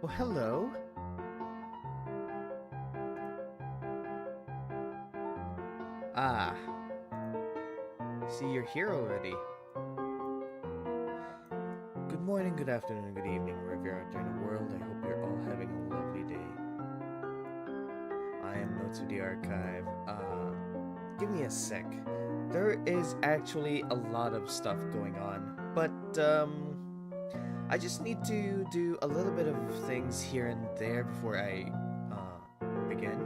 Well, hello. Ah, see you're here already. Good morning, good afternoon, good evening, wherever you're out there in the world. I hope you're all having a lovely day. I am Notes of the Archive. Give me a sec. There is actually a lot of stuff going on, but I just need to do a little bit of things here and there before I begin.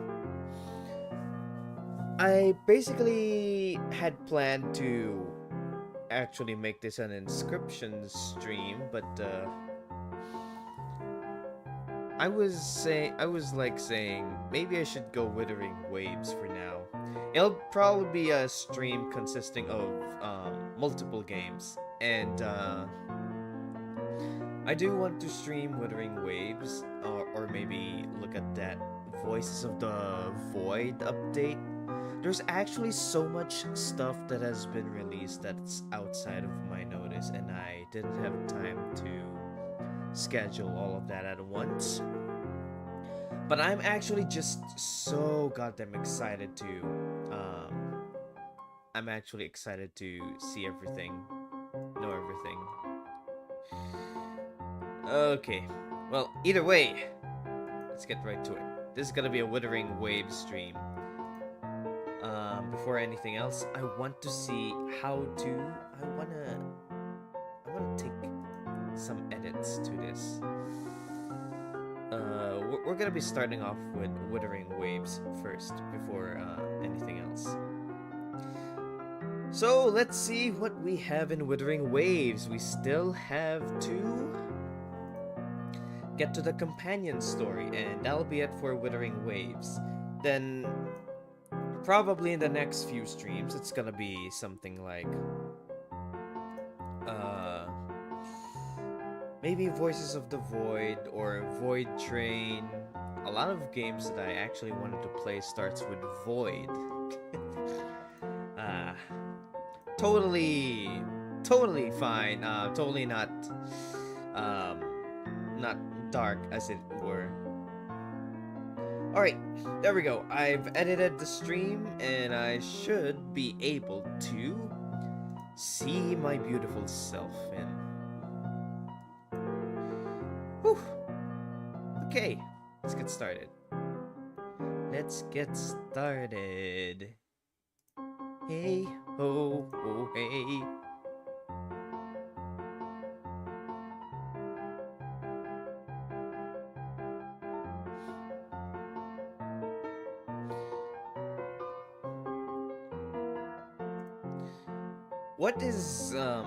I basically had planned to actually make this an inscription stream, but I was like saying maybe I should go Withering Waves for now. It'll probably be a stream consisting of multiple games, and I do want to stream Withering Waves, or maybe look at that Voices of the Void update. There's actually so much stuff that has been released that's outside of my notice, and I didn't have time to schedule all of that at once. But I'm actually just so goddamn excited to. I'm actually excited to see everything, know everything. Okay, well, either way, let's get right to it. This is gonna be a Withering Wave stream. Before anything else, I want to see how to. I wanna take some edits to this. We're gonna be starting off with Withering Waves first before anything else. So let's see what we have in Withering Waves. We still have to get to the companion story, and that'll be it for Withering Waves. Then, probably in the next few streams, it's gonna be something like maybe Voices of the Void or Void Train. A lot of games that I actually wanted to play starts with Void. uh, totally fine. Totally um, not dark as it were. Alright, there we go. I've edited the stream and I should be able to see my beautiful self in. Whew. Okay, let's get started. Hey ho ho hey. What is the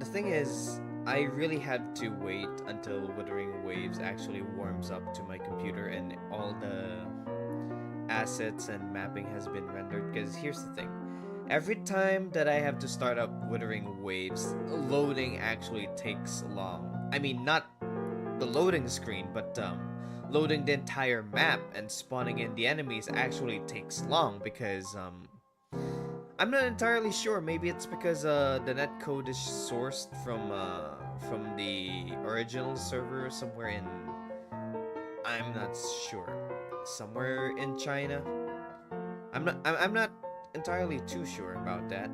thing is I really had to wait until Withering Waves actually warms up to my computer and all the assets and mapping has been rendered, because here's the thing. Every time that I have to start up Withering Waves, loading actually takes long. I mean, not the loading screen, but loading the entire map and spawning in the enemies actually takes long because I'm not entirely sure. Maybe it's because the netcode is sourced from the original server somewhere in, I'm not sure, somewhere in China. I'm not entirely too sure about that.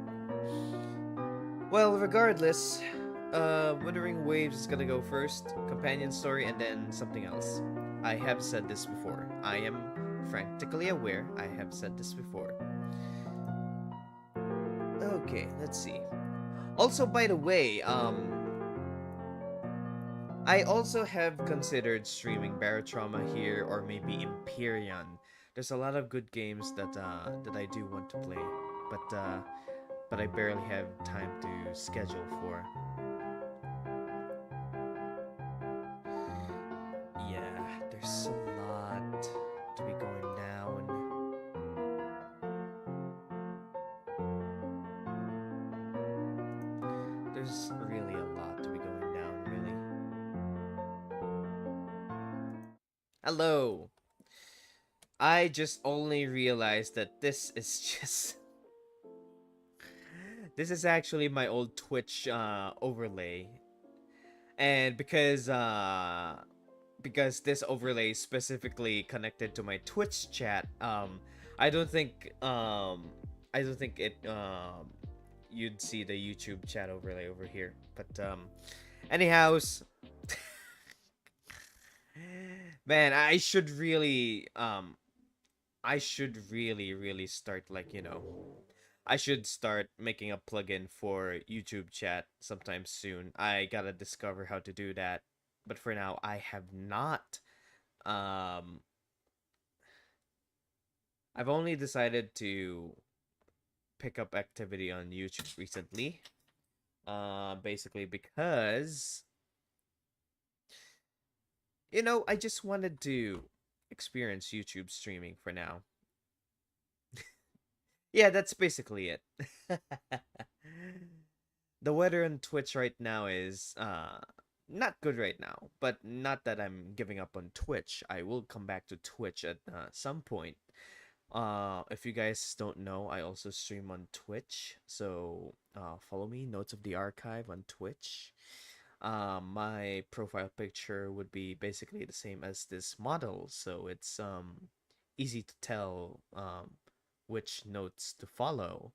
Well, regardless, Withering Waves is gonna go first, companion story, and then something else. I have said this before. I am frantically aware I have said this before. Okay, let's see. Also, by the way, I also have considered streaming Barotrauma here or maybe Empyrean. There's a lot of good games that I do want to play, but I barely have time to schedule for. Yeah, there's a lot to be going down. There's really a lot to be going down, really. Hello! I just only realized that this is just... this is actually my old Twitch overlay. And because because this overlay is specifically connected to my Twitch chat. I don't think I don't think it you'd see the YouTube chat overlay over here. But anyhows, man, I should really start, like, I should start making a plugin for YouTube chat sometime soon. I gotta discover how to do that. But for now, I have not. Um, I've only decided to pick up activity on YouTube recently. Basically because, I just wanted to experience YouTube streaming for now. Yeah, that's basically it. The weather on Twitch right now is not good right now, but not that I'm giving up on Twitch. I will come back to Twitch at some point. If you guys don't know, I also stream on Twitch, so follow me, Notes of the Archive on Twitch. My profile picture would be basically the same as this model, so it's easy to tell which notes to follow.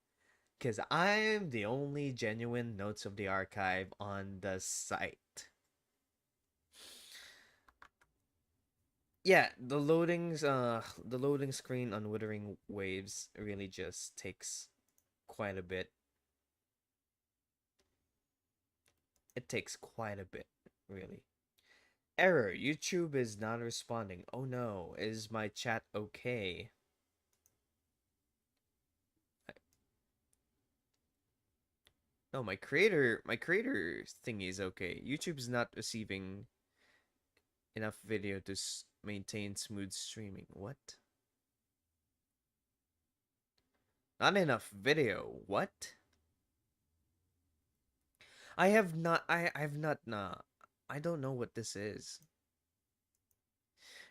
Because I'm the only genuine Notes of the Archive on the site. Yeah, the loading screen on Withering Waves really just takes quite a bit. It takes quite a bit, really. Error, YouTube is not responding. Oh no, is my chat okay? No, my creator thingy is okay. YouTube's not receiving enough video to maintain smooth streaming. What? Not enough video. What? I've not I don't know what this is.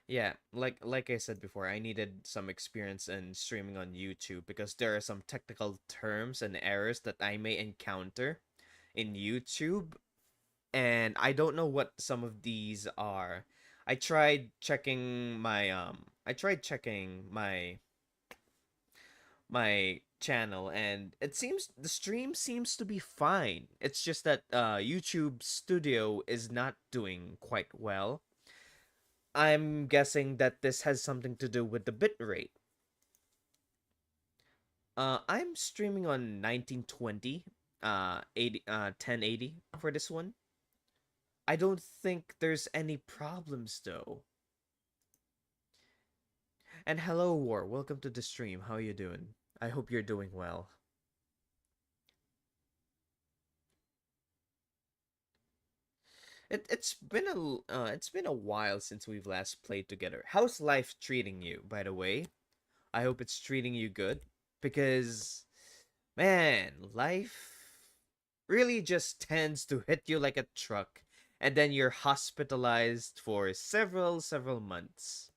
Yeah, like I said before, I needed some experience in streaming on YouTube because there are some technical terms and errors that I may encounter in YouTube, and I don't know what some of these are. I tried checking my channel, and it seems the stream seems to be fine. It's just that YouTube Studio is not doing quite well. I'm guessing that this has something to do with the bitrate. I'm streaming on 1920, 1080 for this one. I don't think there's any problems though. And hello, War. Welcome to the stream. How you doing? I hope you're doing well. It's been a while since we've last played together. How's life treating you, by the way? I hope it's treating you good, because man, life really just tends to hit you like a truck, and then you're hospitalized for several months.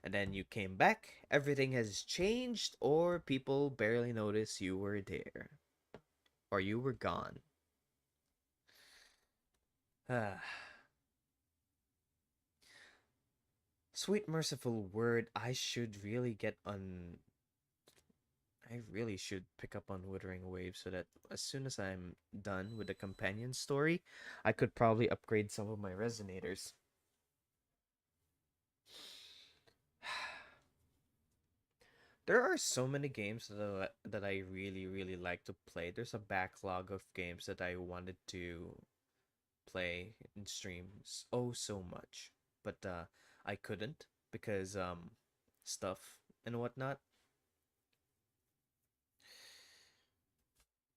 And then you came back, everything has changed, or people barely notice you were there. Or you were gone. Ah. Sweet merciful word, I really should pick up on Wuthering Waves so that as soon as I'm done with the companion story, I could probably upgrade some of my resonators. There are so many games that I really like to play. There's a backlog of games that I wanted to play in streams so much, but I couldn't because stuff and whatnot.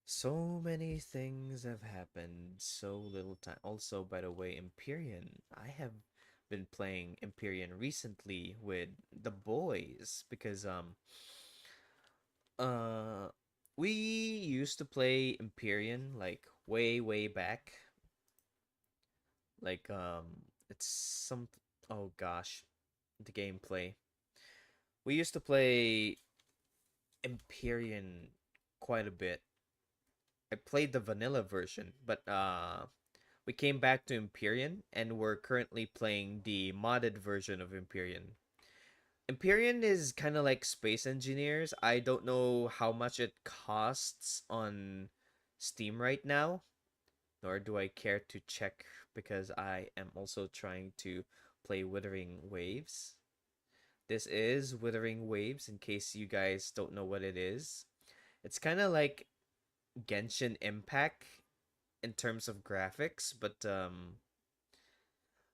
So many things have happened, so little time. Also, by the way, Empyrean. I have been playing Empyrean recently with the boys because uh we used to play Empyrean like way back. Like it's some oh gosh, the gameplay. We used to play Empyrean quite a bit. I played the vanilla version, but we came back to Empyrean, and we're currently playing the modded version of Empyrean. Empyrean is kind of like Space Engineers. I don't know how much it costs on Steam right now, nor do I care to check because I am also trying to play Withering Waves. This is Withering Waves, in case you guys don't know what it is. It's kind of like Genshin Impact in terms of graphics, but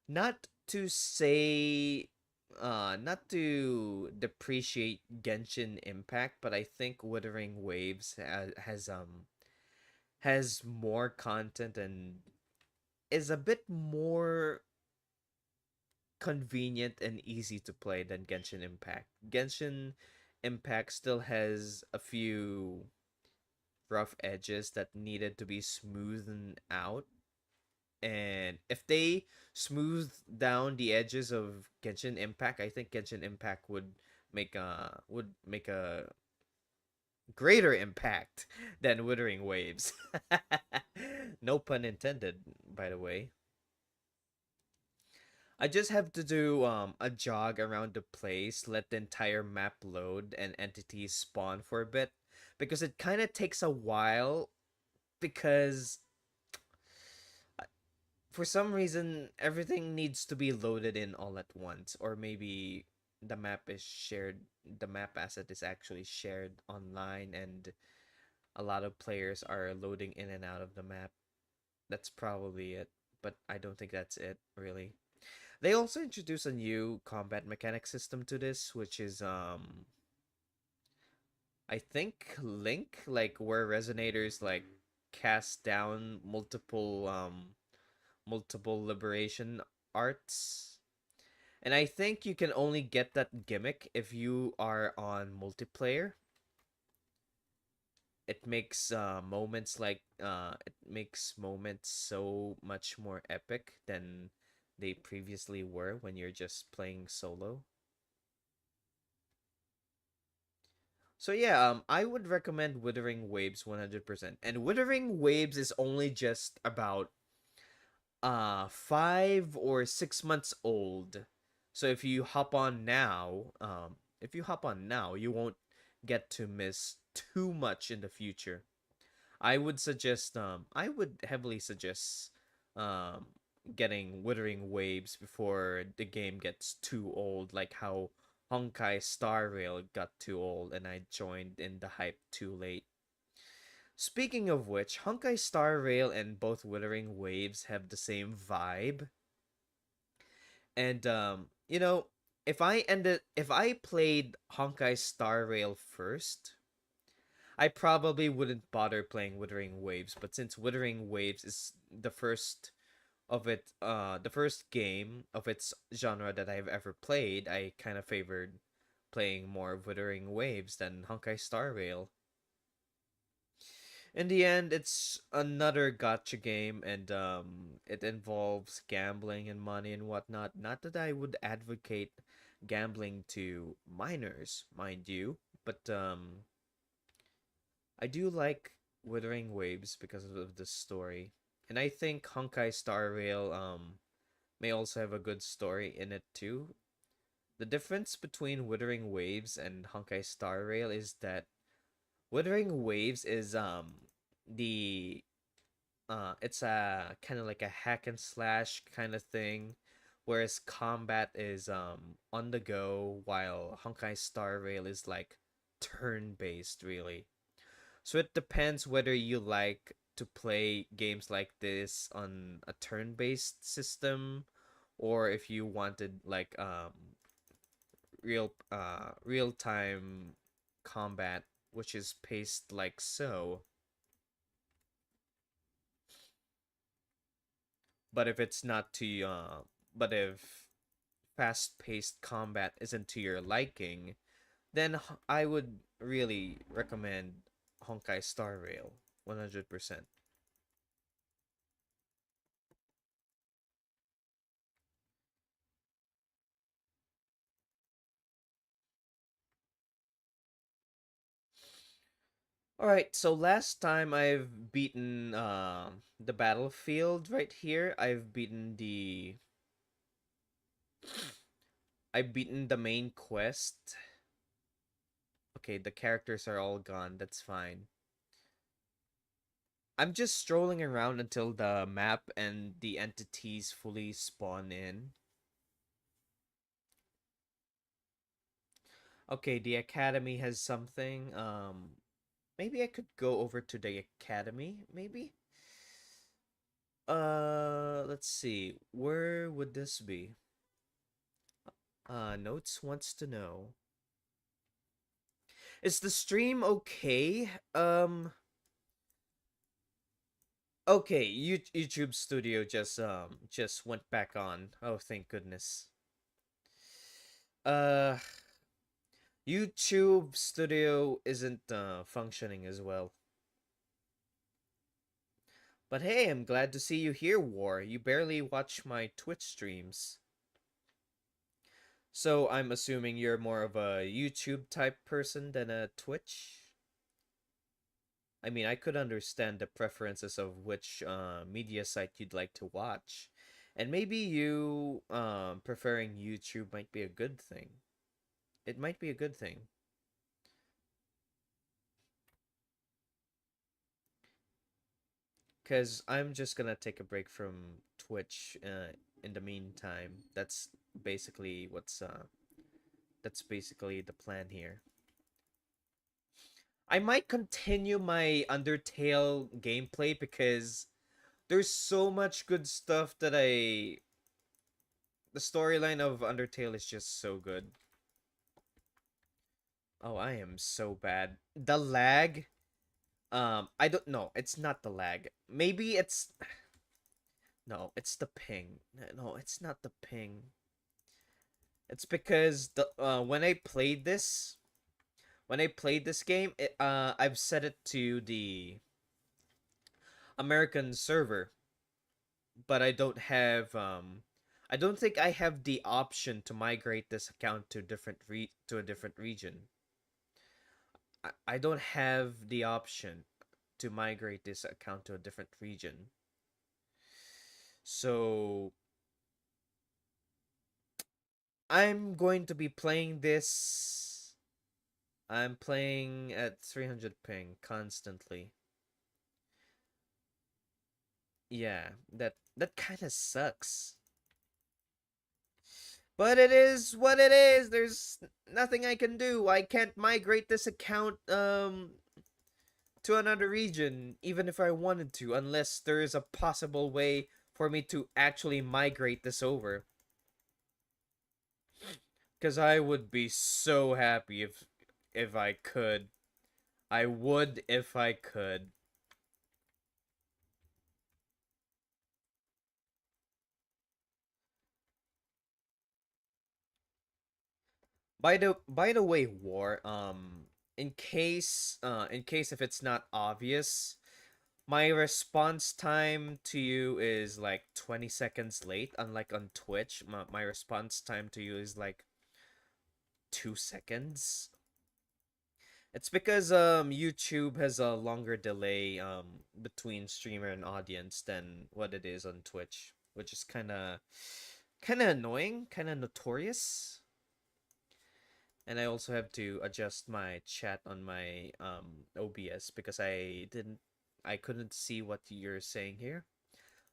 not to say not to depreciate Genshin Impact, but I think Withering Waves has more content and is a bit more convenient and easy to play than Genshin Impact. Genshin Impact still has a few rough edges that needed to be smoothed out. And if they smooth down the edges of Genshin Impact, I think Genshin Impact would make a greater impact than Withering Waves. No pun intended, by the way. I just have to do a jog around the place, let the entire map load and entities spawn for a bit because it kind of takes a while because for some reason everything needs to be loaded in all at once, or maybe the map asset is actually shared online and a lot of players are loading in and out of the map. That's probably it, but I don't think that's it really. They also introduced a new combat mechanic system to this, which is I think Link, like where resonators like cast down multiple liberation arts. And I think you can only get that gimmick if you are on multiplayer. It makes moments so much more epic than they previously were when you're just playing solo. So yeah, I would recommend Withering Waves 100%. And Withering Waves is only just about 5 or 6 months old. So if you hop on now, you won't get to miss too much in the future. I would heavily suggest um getting Withering Waves before the game gets too old, like how Honkai Star Rail got too old and I joined in the hype too late. Speaking of which, Honkai Star Rail and both Withering Waves have the same vibe. And if I played Honkai Star Rail first, I probably wouldn't bother playing Withering Waves, but since Withering Waves is the first game of its genre that I've ever played, I kind of favored playing more Withering Waves than Honkai Star Rail. In the end, it's another gotcha game, and it involves gambling and money and whatnot. Not that I would advocate gambling to minors, mind you, but I do like Withering Waves because of the story, and I think Honkai Star Rail may also have a good story in it too. The difference between Withering Waves and Honkai Star Rail is that Withering Waves is the it's a kind of like a hack and slash kind of thing, whereas combat is on the go, while Honkai Star Rail is like turn based really. So it depends whether you like to play games like this on a turn based system, or if you wanted like real time combat, which is paced like so. But if it's not to but if fast paced combat isn't to your liking, then I would really recommend Honkai Star Rail 100%. All right, so last time I've beaten the battlefield right here. I've beaten the main quest. Okay, the characters are all gone. That's fine. I'm just strolling around until the map and the entities fully spawn in. Okay, the academy has something. Maybe I could go over to the academy, maybe? Let's see. Where would this be? Notes wants to know. Is the stream okay? Okay, YouTube Studio just went back on. Oh, thank goodness. Uh YouTube Studio isn't functioning as well. But hey, I'm glad to see you here, War. You barely watch my Twitch streams. So I'm assuming you're more of a YouTube type person than a Twitch? I mean, I could understand the preferences of which media site you'd like to watch. And maybe you preferring YouTube might be a good thing. It might be a good thing. Because I'm just gonna take a break from Twitch in the meantime. Basically what's that's basically the plan here. I might continue my Undertale gameplay because there's so much good stuff that the storyline of Undertale is just so good. Oh, I am so bad. The lag, I don't know. It's not the lag. Maybe it's no, it's the ping. No, it's not the ping. It's because the when I played this game, I've set it to the American server, but I don't think I have the option to migrate this account to to a different region. I don't have the option to migrate this account to a different region. So I'm going to be playing this. I'm playing at 300 ping constantly. Yeah, that kind of sucks. But it is what it is. There's nothing I can do. I can't migrate this account to another region even if I wanted to unless there is a possible way for me to actually migrate this over. Cuz I would be so happy if I could. I would if I could. By the way, War, in case if it's not obvious, my response time to you is like 20 seconds late. Unlike on Twitch, my response time to you is like 2 seconds. It's because YouTube has a longer delay between streamer and audience than what it is on Twitch, which is kind of annoying, kind of notorious. And I also have to adjust my chat on my OBS because I couldn't see what you're saying here.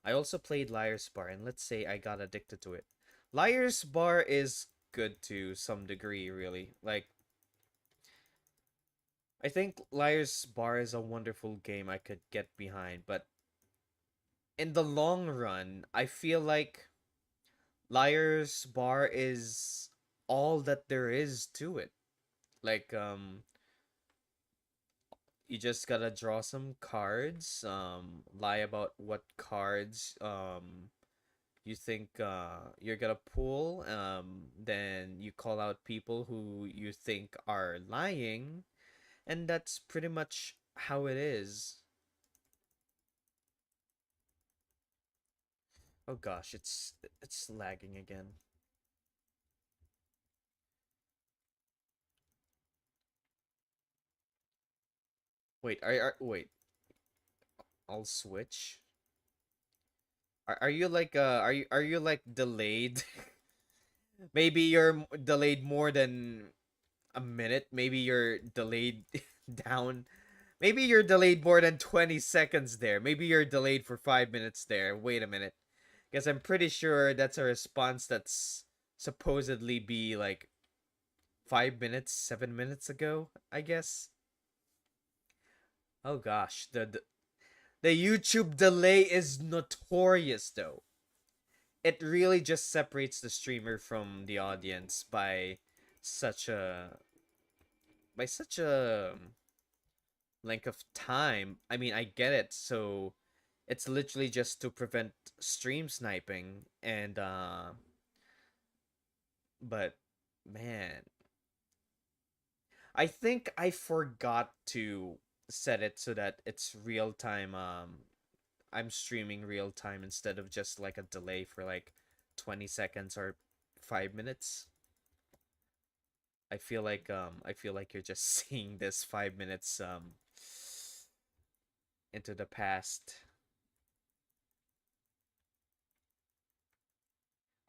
I also played Liar's Bar, and let's say I got addicted to it. Liar's Bar is good to some degree, really. Like, I think Liar's Bar is a wonderful game I could get behind, but in the long run, I feel like Liar's Bar is all that there is to it. Like, you just gotta draw some cards, lie about what cards you think you're gonna pull, then you call out people who you think are lying, and that's pretty much how it is. Oh gosh, it's lagging again. Wait. I'll switch. Are you like are you like delayed? Maybe you're delayed more than a minute. Maybe you're delayed down. Maybe you're delayed more than 20 seconds there. Maybe you're delayed for 5 minutes there. Wait a minute. Because I'm pretty sure that's a response that's supposedly be like 5 minutes, 7 minutes ago, I guess. Oh gosh, the YouTube delay is notorious though. It really just separates the streamer from the audience such a such a length of time. I mean, I get it. So it's literally just to prevent stream sniping and but man, I think I forgot to set it so that it's real time. I'm streaming real time instead of just like a delay for like 20 seconds or 5 minutes. I feel like you're just seeing this 5 minutes into the past.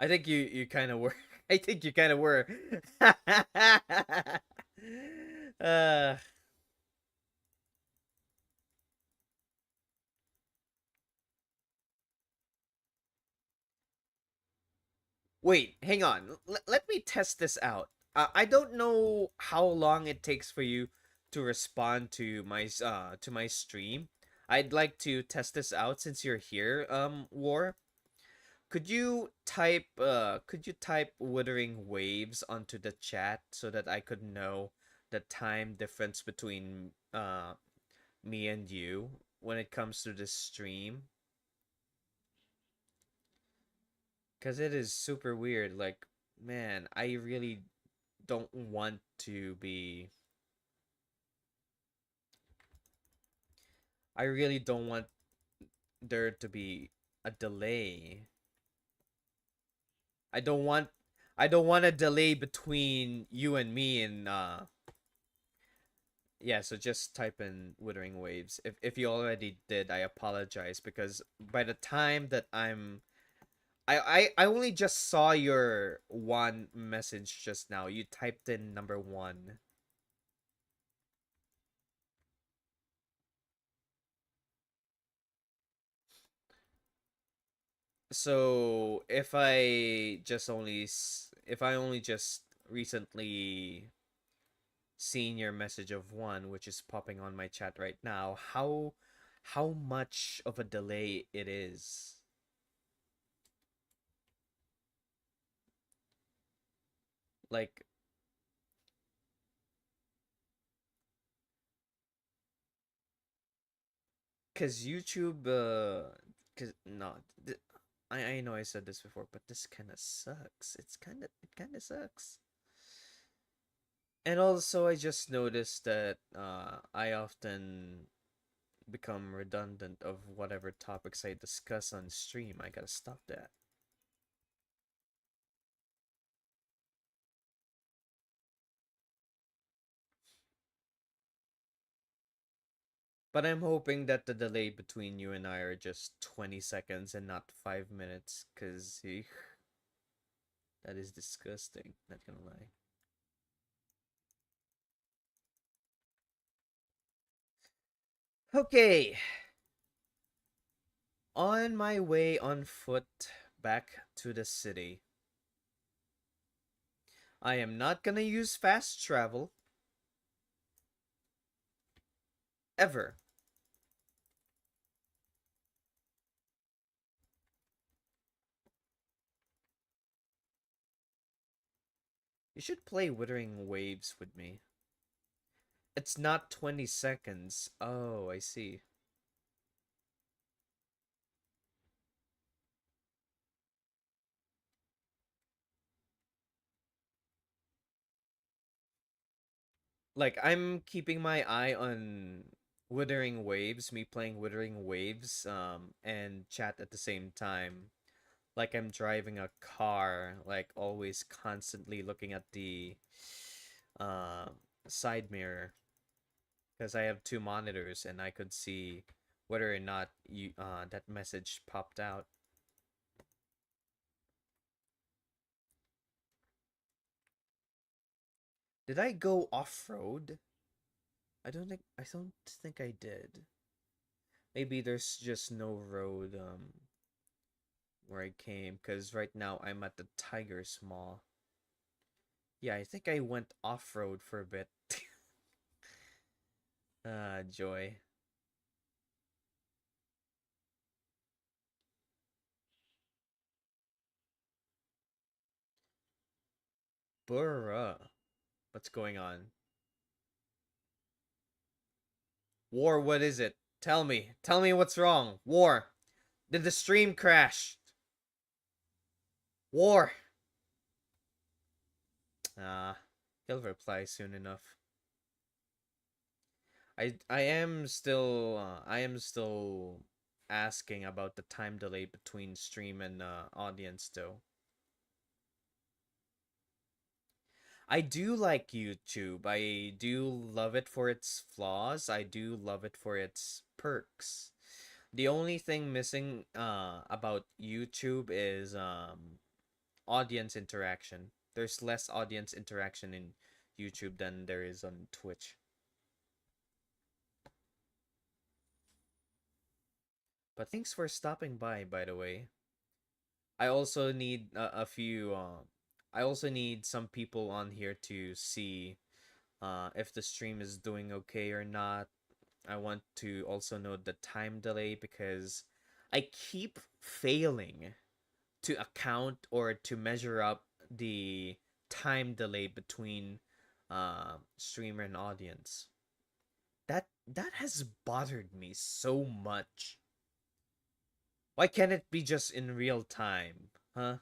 I think you kind of were. I think you kind of were. uh Wait, hang on. Let me test this out. I don't know how long it takes for you to respond to my stream. I'd like to test this out since you're here, War. Could you type Wuthering Waves onto the chat so that I could know the time difference between me and you when it comes to this stream? Cause it is super weird. Like, man, don't want to be. I really don't want there to be a delay. I don't want. I don't want a delay between you and me and yeah, so just type in Withering Waves. If you already did, I apologize because by the time that I only just saw your one message just now. You typed in number 1. So if I only just recently seen your message of 1, which is popping on my chat right now, how much of a delay it is? Like, cause YouTube, cause no, I know I said this before, but this kind of sucks. It kind of sucks. And also, I just noticed that I often become redundant of whatever topics I discuss on stream. I gotta stop that. But I'm hoping that the delay between you and I are just 20 seconds and not 5 minutes, because that is disgusting. Not gonna lie. Okay, on my way on foot back to the city. I am not gonna use fast travel. Ever. You should play Withering Waves with me. It's not 20 seconds. Oh, I see. Like, I'm keeping my eye on Withering Waves, me playing Withering Waves, and chat at the same time. Like I'm driving a car, like always constantly looking at the uh, side mirror. because I have two monitors and I could see whether or not you that message popped out. Did I go off-road? I don't think I did. Maybe there's just no road where I came, because right now I'm at the Tiger's Mall. Yeah, I think I went off-road for a bit. Ah, joy. Bruh. What's going on? War, what is it? Tell me. Tell me what's wrong. War. Did the stream crash? War. Ah, he'll reply soon enough. I am still asking about the time delay between stream and audience though. I do like YouTube. I do love it for its flaws. I do love it for its perks. The only thing missing about YouTube is audience interaction. There's less audience interaction in YouTube than there is on Twitch. But thanks for stopping by the way. I also need a few. I also need some people on here to see if the stream is doing okay or not. I want to also know the time delay because I keep failing to account or to measure up the time delay between streamer and audience. That has bothered me so much. Why can't it be just in real time? Huh?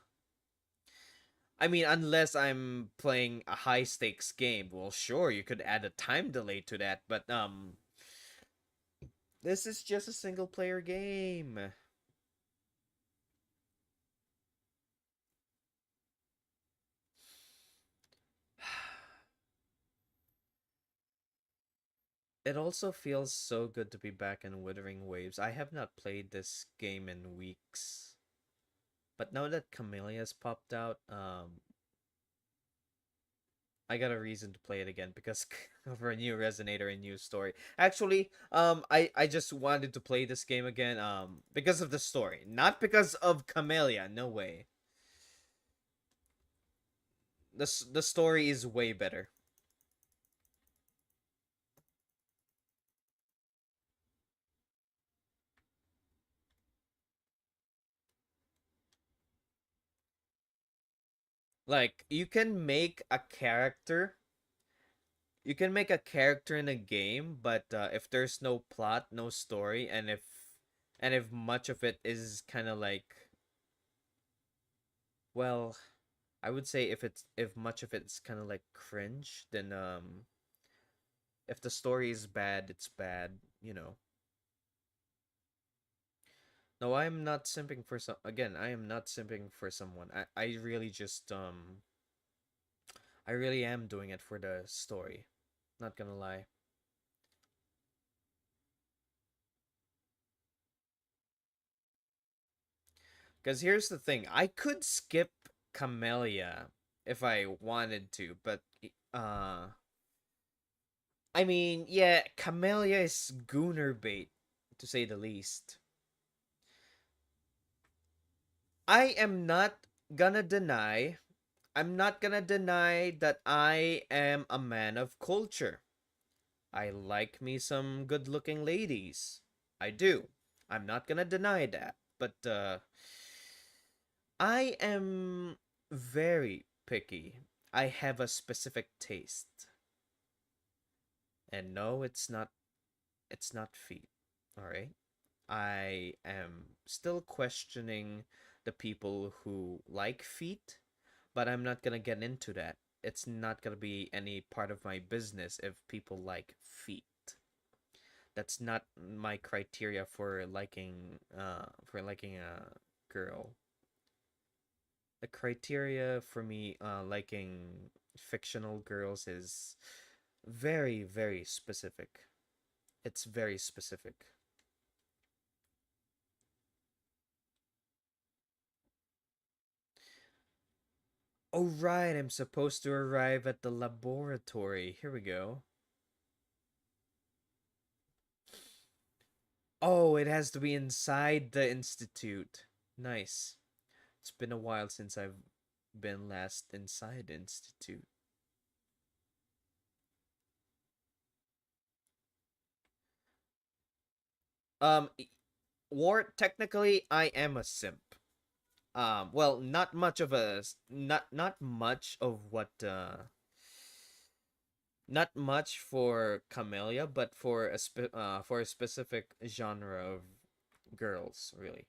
I mean, unless I'm playing a high stakes game, well, sure, you could add a time delay to that, but this is just a single player game. It also feels so good to be back in Withering Waves. I have not played this game in weeks. But now that Camellya's popped out, I got a reason to play it again because of a new resonator and new story. Actually, I just wanted to play this game again, because of the story, not because of Camellya. No way. The story is way better. Like you can make a character in a game, but if there's no plot, no story, and if much of it is kind of like, well, I would say if much of it's kind of like cringe, then if the story is bad, it's bad, you know. No, I am not simping for some again, I am not simping for someone. I really just I really am doing it for the story. Not gonna lie. Cuz here's the thing, I could skip Camellya if I wanted to, but I mean, yeah, Camellya is gooner bait to say the least. I am not gonna deny I'm not gonna deny that I am a man of culture. I like me some good looking ladies. I do. I'm not gonna deny that. But I am very picky. I have a specific taste. And no, it's not feet. Alright? I am still questioning the people who like feet, but I'm not gonna get into that. It's not gonna be any part of my business if people like feet. That's not my criteria for liking a girl. The criteria for me liking fictional girls is very, very specific. It's very specific. Oh, right, I'm supposed to arrive at the laboratory. Here we go. Oh, it has to be inside the institute. Nice. It's been a while since I've been last inside the institute. Um, War, technically, I am a simp. Well, not much of a not much of what not much for Camellya, but for for a specific genre of girls, really.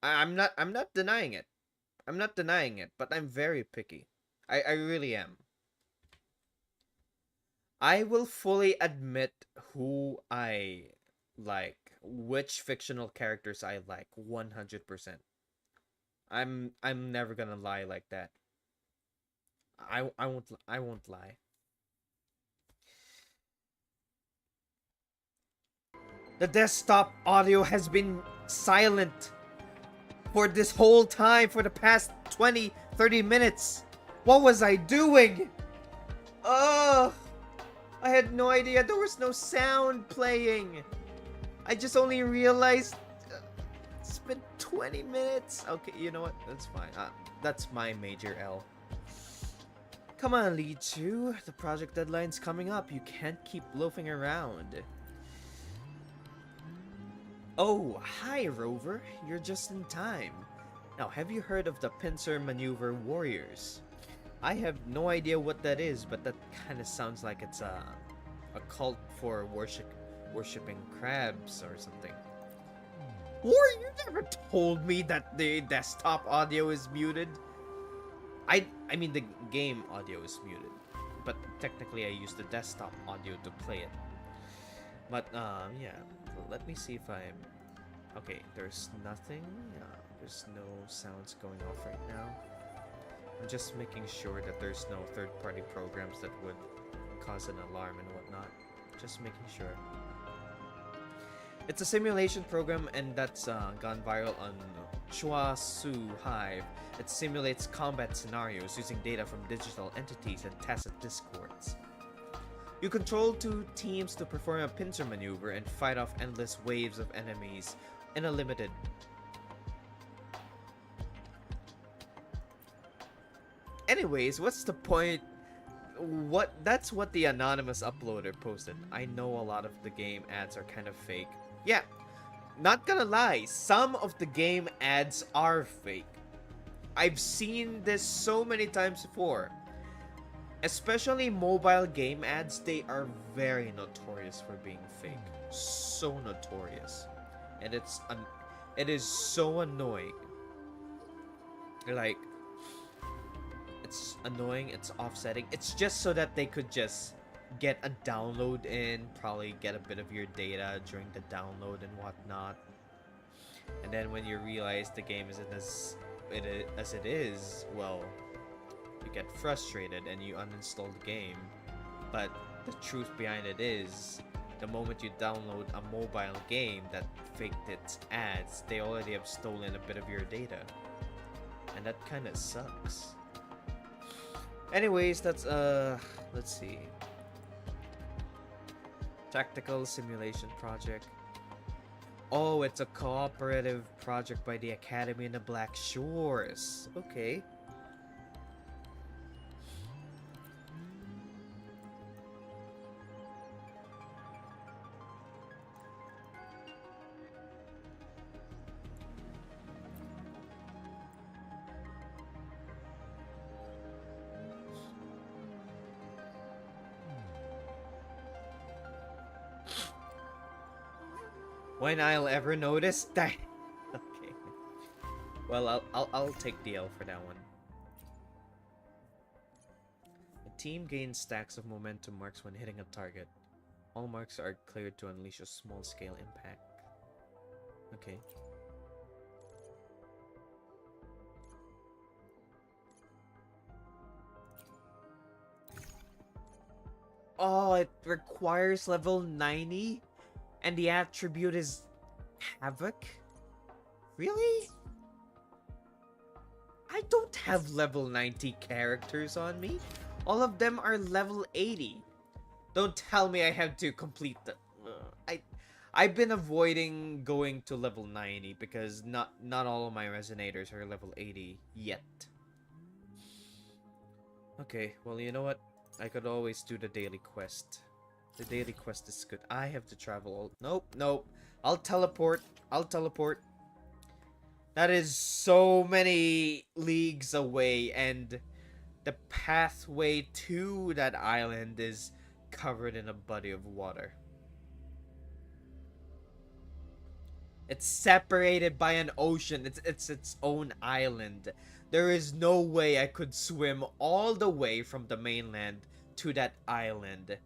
I'm not denying it. I'm not denying it, but I'm very picky. I really am. I will fully admit who I like, which fictional characters I like 100%. I'm never going to lie like that. I won't lie. The desktop audio has been silent for this whole time for the past 20-30 minutes. What was I doing? Oh, I had no idea there was no sound playing. I just only realized it's been 20 minutes. Okay, you know what? That's fine. That's my major L. Come on, Lee Chu. The project deadline's coming up. You can't keep loafing around. Oh, hi, Rover. You're just in time. Now, have you heard of the pincer maneuver warriors? I have no idea what that is, but that kind of sounds like it's a cult for worshipping crabs or something. Or you never told me that the desktop audio is muted. I mean the game audio is muted, but technically I use the desktop audio to play it. But yeah, let me see if I'm okay. There's nothing. There's no sounds going off right now. I'm just making sure that there's no third-party programs that would cause an alarm and whatnot. Just making sure. It's a simulation program, and that's gone viral on Chua Su Hive. It simulates combat scenarios using data from digital entities and tacit discords. You control two teams to perform a pincer maneuver and fight off endless waves of enemies in a limited. Anyways, what's the point? That's what the anonymous uploader posted. I know a lot of the game ads are kind of fake. Yeah, not gonna lie, some of the game ads are fake. I've seen this so many times before. Especially mobile game ads, they are very notorious for being fake. So notorious. And it is so annoying. Like, it's annoying, it's offsetting. It's just so that they could just get a download in, probably get a bit of your data during the download and whatnot. And then when you realize the game isn't as it is, well, you get frustrated and you uninstall the game. But the truth behind it is, the moment you download a mobile game that faked its ads, they already have stolen a bit of your data. And that kind of sucks. Anyways, that's let's see. Tactical simulation project. Oh, it's a cooperative project by the Academy in the Black Shores. Okay. When I'll ever notice that. Okay. Well, I'll take the L for that one. A team gains stacks of momentum marks when hitting a target. All marks are cleared to unleash a small-scale impact. Okay. Oh, it requires level 90? And the attribute is Havoc? Really? I don't have level 90 characters on me. All of them are level 80. Don't tell me I have to complete the... I've been avoiding going to level 90 because not all of my resonators are level 80 yet. Okay, well, you know what? I could always do the daily quest. The daily quest is good. I have to travel. Nope, nope. I'll teleport. I'll teleport. That is so many leagues away, and the pathway to that island is covered in a body of water. It's separated by an ocean. It's its own island. There is no way I could swim all the way from the mainland to that island.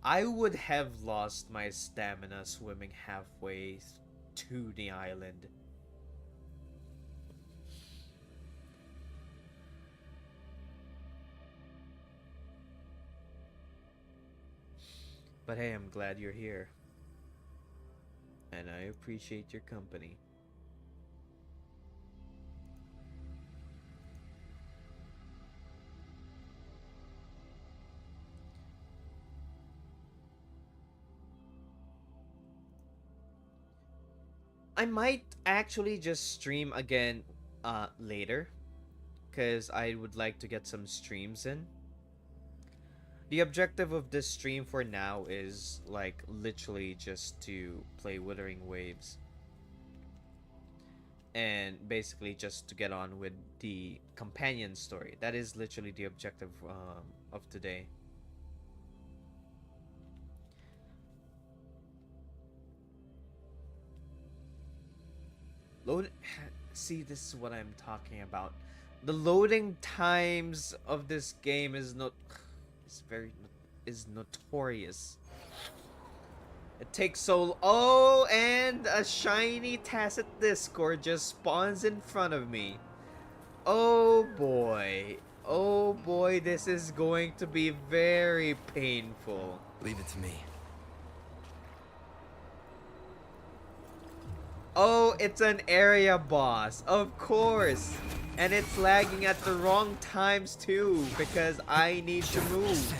I would have lost my stamina swimming halfway to the island. But hey, I'm glad you're here. And I appreciate your company. I might actually just stream again later, because I would like to get some streams in. The objective of this stream for now is like literally just to play Wuthering Waves. And basically just to get on with the companion story. That is literally the objective of today. See, this is what I'm talking about. The loading times of this game is notorious. It takes so... Oh, and a shiny Tacit Discord just spawns in front of me. Oh boy. Oh boy, this is going to be very painful. Leave it to me. Oh, it's an area boss. Of course. And it's lagging at the wrong times too, because I need to move.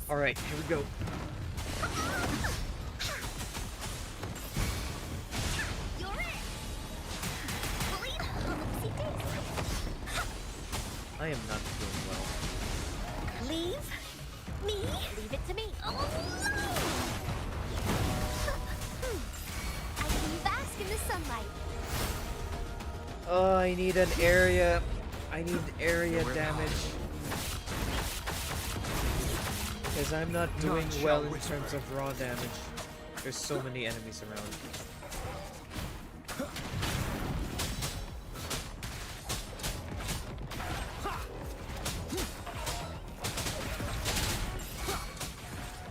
Alright, here we go. I am not doing well. Leave? Me? Leave it to me. Oh, no! I can bask in the sunlight. Oh, I need an area. I need area damage. Because I'm not doing well in terms of raw damage. There's so many enemies around.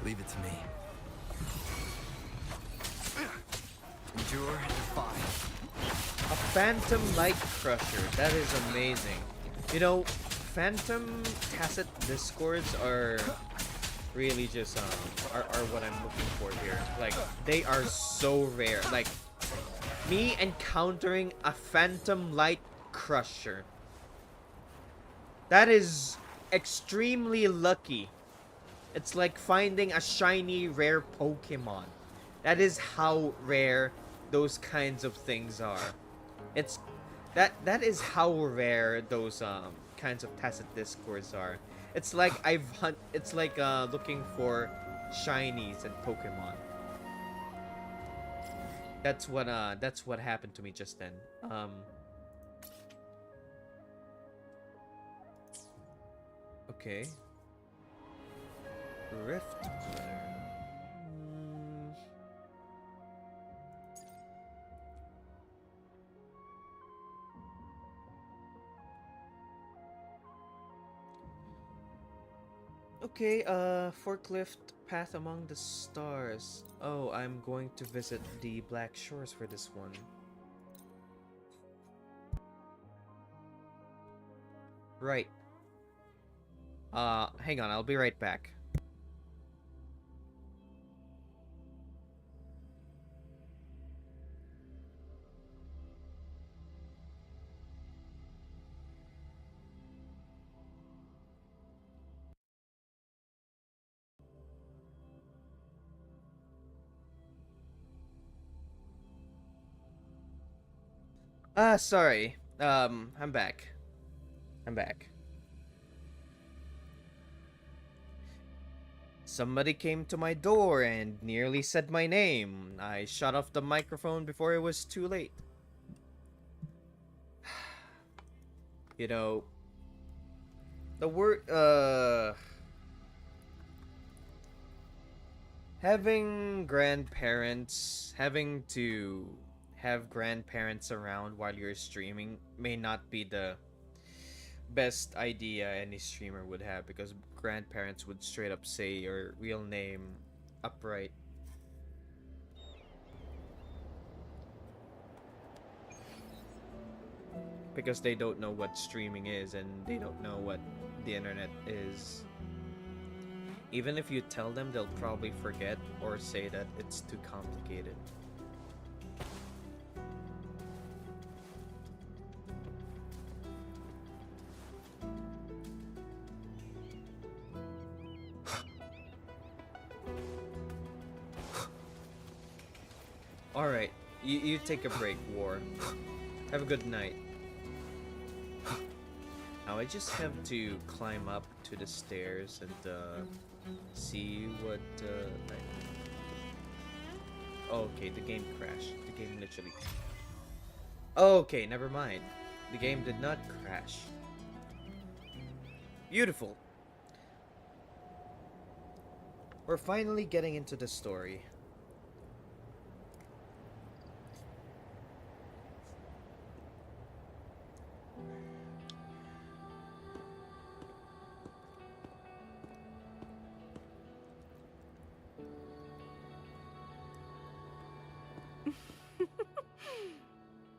Leave it to me. Endure and defy. A Phantom Light Crusher. That is amazing. You know, Phantom Tacit Discords are really just are what I'm looking for here. Like, they are so rare. Like, me encountering a Phantom Light Crusher, that is extremely lucky. It's like finding a shiny rare Pokemon. That is how rare those kinds of things are. It's that is how rare those kinds of Tacit Discords are. It's like it's like looking for shinies and Pokemon. That's what happened to me just then. Okay. Rift Glitter. Okay, forklift path among the stars. Oh, I'm going to visit the Black Shores for this one. Right. Hang on, I'll be right back. Sorry. I'm back. I'm back. Somebody came to my door and nearly said my name. I shut off the microphone before it was too late. You know, the word, having grandparents, having to have grandparents around while you're streaming may not be the best idea any streamer would have, because grandparents would straight up say your real name upright. Because they don't know what streaming is and they don't know what the internet is. Even if you tell them, they'll probably forget or say that it's too complicated. Alright, you take a break, War. Have a good night. Now I just have to climb up to the stairs and see what okay, the game crashed. The game literally... Okay, never mind. The game did not crash. Beautiful. We're finally getting into the story.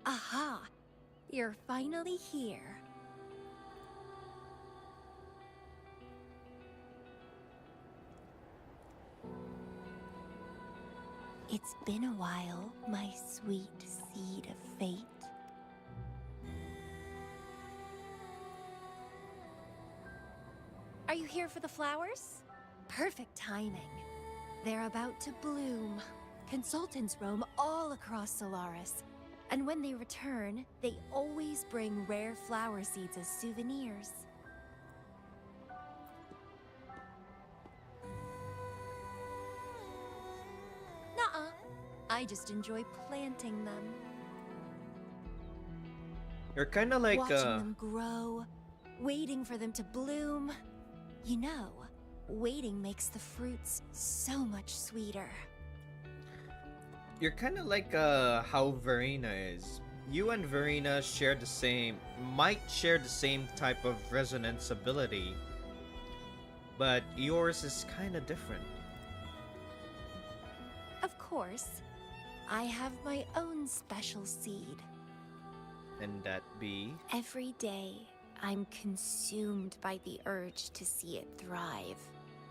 Aha! You're finally here. It's been a while, my sweet seed of fate. Are you here for the flowers? Perfect timing. They're about to bloom. Consultants roam all across Solaris. And when they return, they always bring rare flower seeds as souvenirs. Nuh-uh. I just enjoy planting them. You're kind of like watching them grow, waiting for them to bloom. You know, waiting makes the fruits so much sweeter. You're kind of like how Verena is. You and Verena might share the same type of resonance ability, but yours is kind of different. Of course, I have my own special seed. And that be? Every day, I'm consumed by the urge to see it thrive,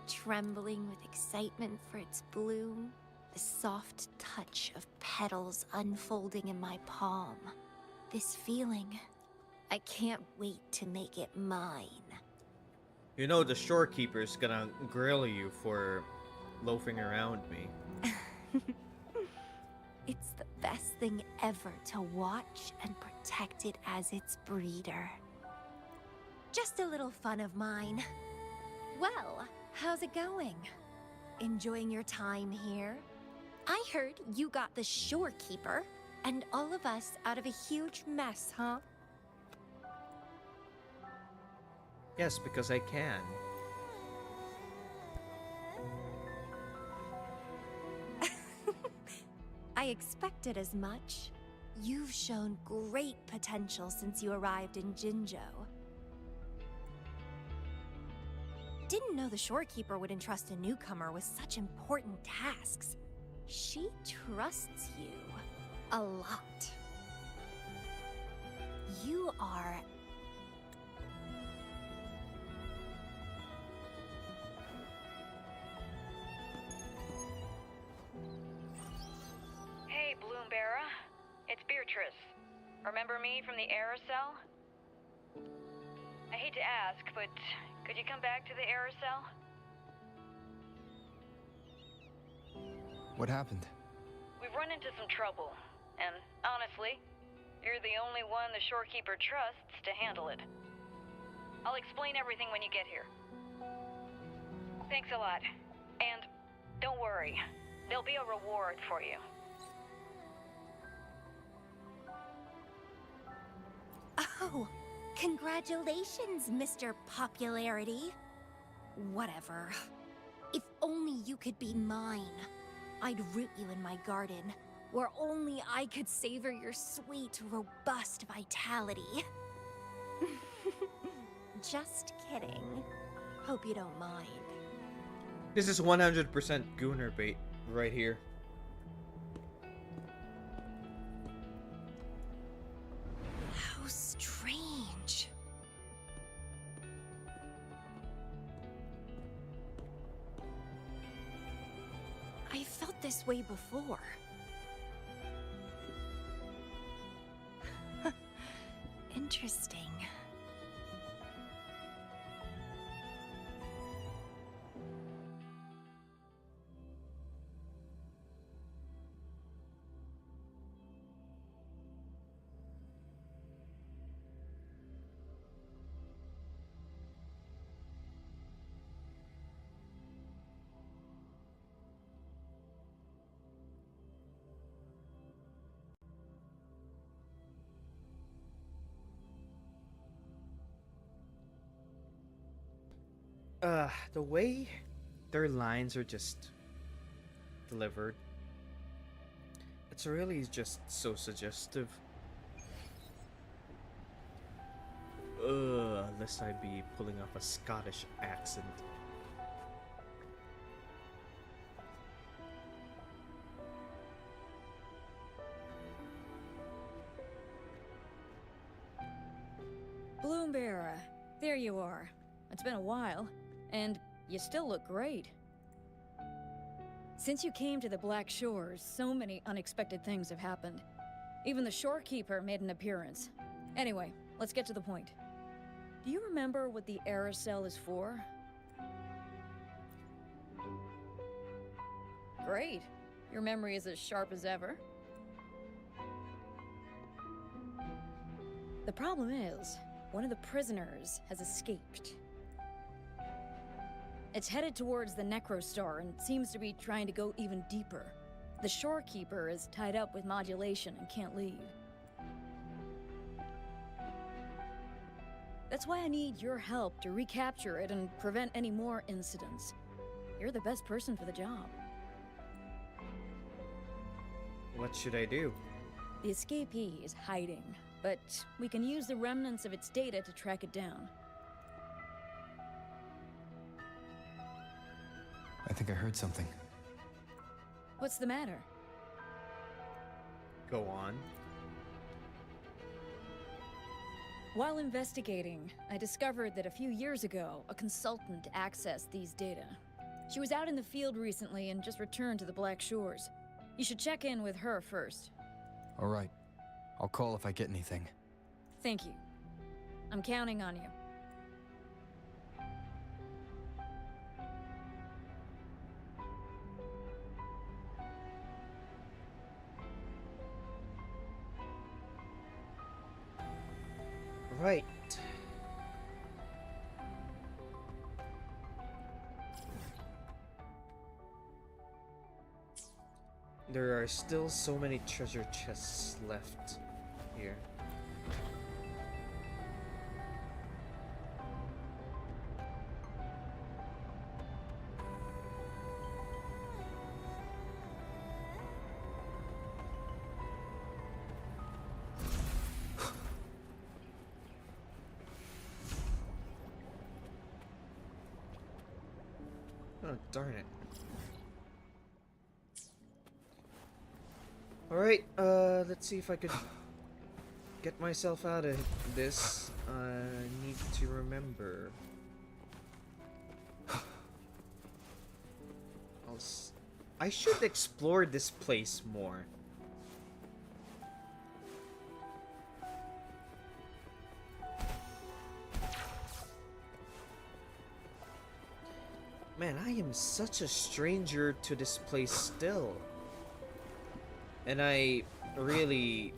trembling with excitement for its bloom. The soft touch of petals unfolding in my palm. This feeling, I can't wait to make it mine. You know the shorekeeper's gonna grill you for loafing around me. It's the best thing ever to watch and protect it as its breeder. Just a little fun of mine. Well, how's it going? Enjoying your time here? I heard you got the shorekeeper and all of us out of a huge mess, huh? Yes, because I can. I expected as much. You've shown great potential since you arrived in Jinzhou. didn't know the shorekeeper would entrust a newcomer with such important tasks. She trusts you a lot. You are... Hey, Bloomberra. It's Beatrice. Remember me from the aerosol? I hate to ask, but could you come back to the aerosol? What happened? We've run into some trouble, and honestly, you're the only one the shorekeeper trusts to handle it. I'll explain everything when you get here. Thanks a lot. And don't worry, there'll be a reward for you. Oh, congratulations, Mr. Popularity. Whatever. If only you could be mine. I'd root you in my garden, where only I could savor your sweet, robust vitality. Just kidding. Hope you don't mind. This is 100% Gooner bait right here. How strange. I felt this way before. Interesting. The way their lines are just delivered, it's really just so suggestive. Unless I be pulling off a Scottish accent. Bloomberra, there you are. It's been a while, and you still look great. Since you came to the Black Shores, so many unexpected things have happened. Even the shorekeeper made an appearance. Anyway, let's get to the point. Do you remember what the aerosol is for? Great. Your memory is as sharp as ever. The problem is, one of the prisoners has escaped. It's headed towards the Necrostar and seems to be trying to go even deeper. The shorekeeper is tied up with modulation and can't leave. That's why I need your help to recapture it and prevent any more incidents. You're the best person for the job. What should I do? The escapee is hiding, but we can use the remnants of its data to track it down. I think I heard something. What's the matter? Go on. While investigating, I discovered that a few years ago, a consultant accessed these data. She was out in the field recently and just returned to the Black Shores. You should check in with her first. All right. I'll call if I get anything. Thank you. I'm counting on you. Right. There are still so many treasure chests left here. Oh, darn it. Alright, let's see if I could get myself out of this. I need to remember. I should explore this place more. Man, I am such a stranger to this place still. And I really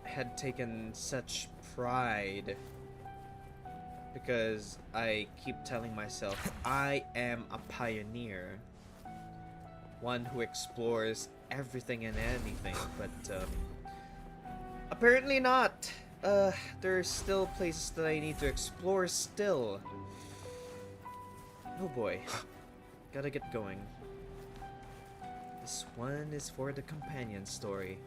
had taken such pride because I keep telling myself I am a pioneer. One who explores everything and anything, but apparently not. There's still places that I need to explore still. Oh boy. Gotta get going. This one is for the companion story.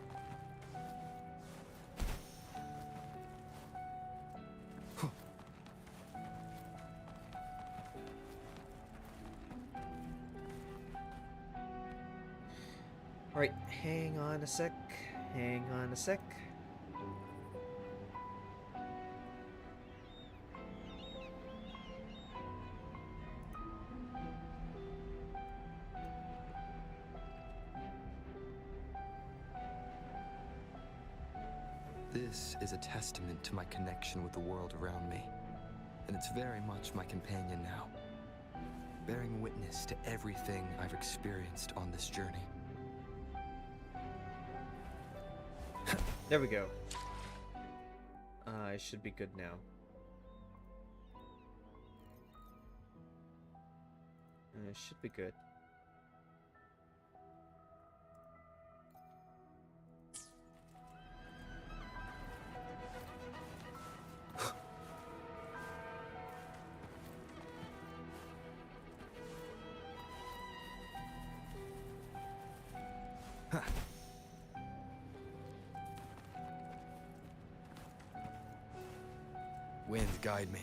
Alright, hang on a sec. Hang on a sec. This is a testament to my connection with the world around me, and it's very much my companion now, bearing witness to everything I've experienced on this journey. There we go. I should be good now. It should be good. Wind, guide me.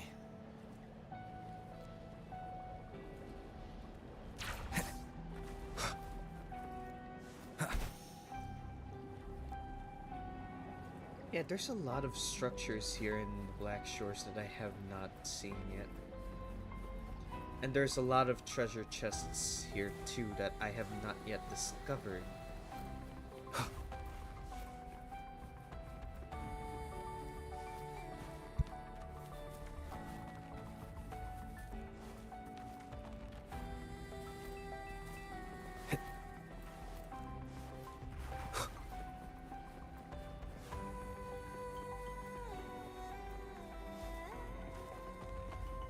Yeah, there's a lot of structures here in the Black Shores that I have not seen yet. And there's a lot of treasure chests here too that I have not yet discovered.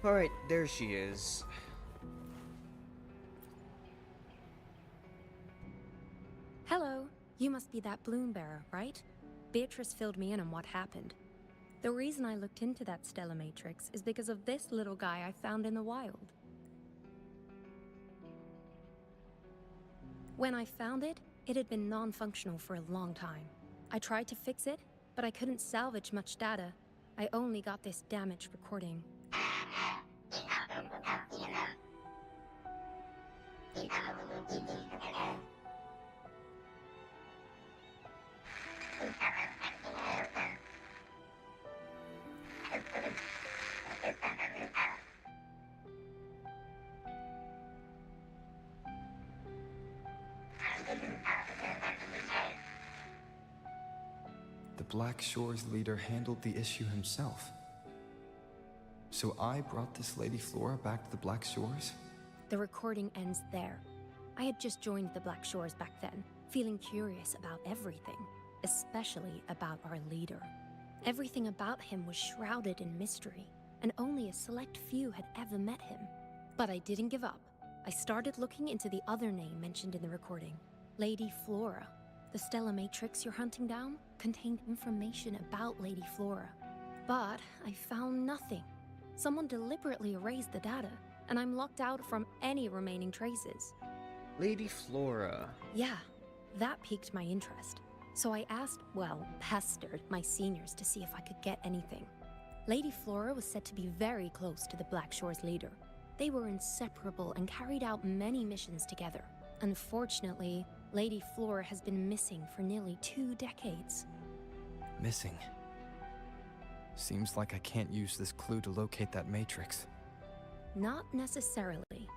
Alright, there she is. Hello. You must be that bloom bearer, right? Beatrice filled me in on what happened. The reason I looked into that Stella Matrix is because of this little guy I found in the wild. When I found it, it had been non-functional for a long time. I tried to fix it, but I couldn't salvage much data. I only got this damaged recording. The Black Shores leader handled the issue himself. So I brought this Lady Flora back to the Black Shores? The recording ends there. I had just joined the Black Shores back then, feeling curious about everything, especially about our leader. Everything about him was shrouded in mystery, and only a select few had ever met him. But I didn't give up. I started looking into the other name mentioned in the recording, Lady Flora. The Stella Matrix you're hunting down contained information about Lady Flora. But I found nothing. Someone deliberately erased the data, and I'm locked out from any remaining traces. Lady Flora. Yeah, that piqued my interest. So I asked, well, pestered my seniors to see if I could get anything. Lady Flora was said to be very close to the Black Shores leader. They were inseparable and carried out many missions together. Unfortunately, Lady Flora has been missing for nearly 2 decades. Missing. Seems like I can't use this clue to locate that matrix. Not necessarily.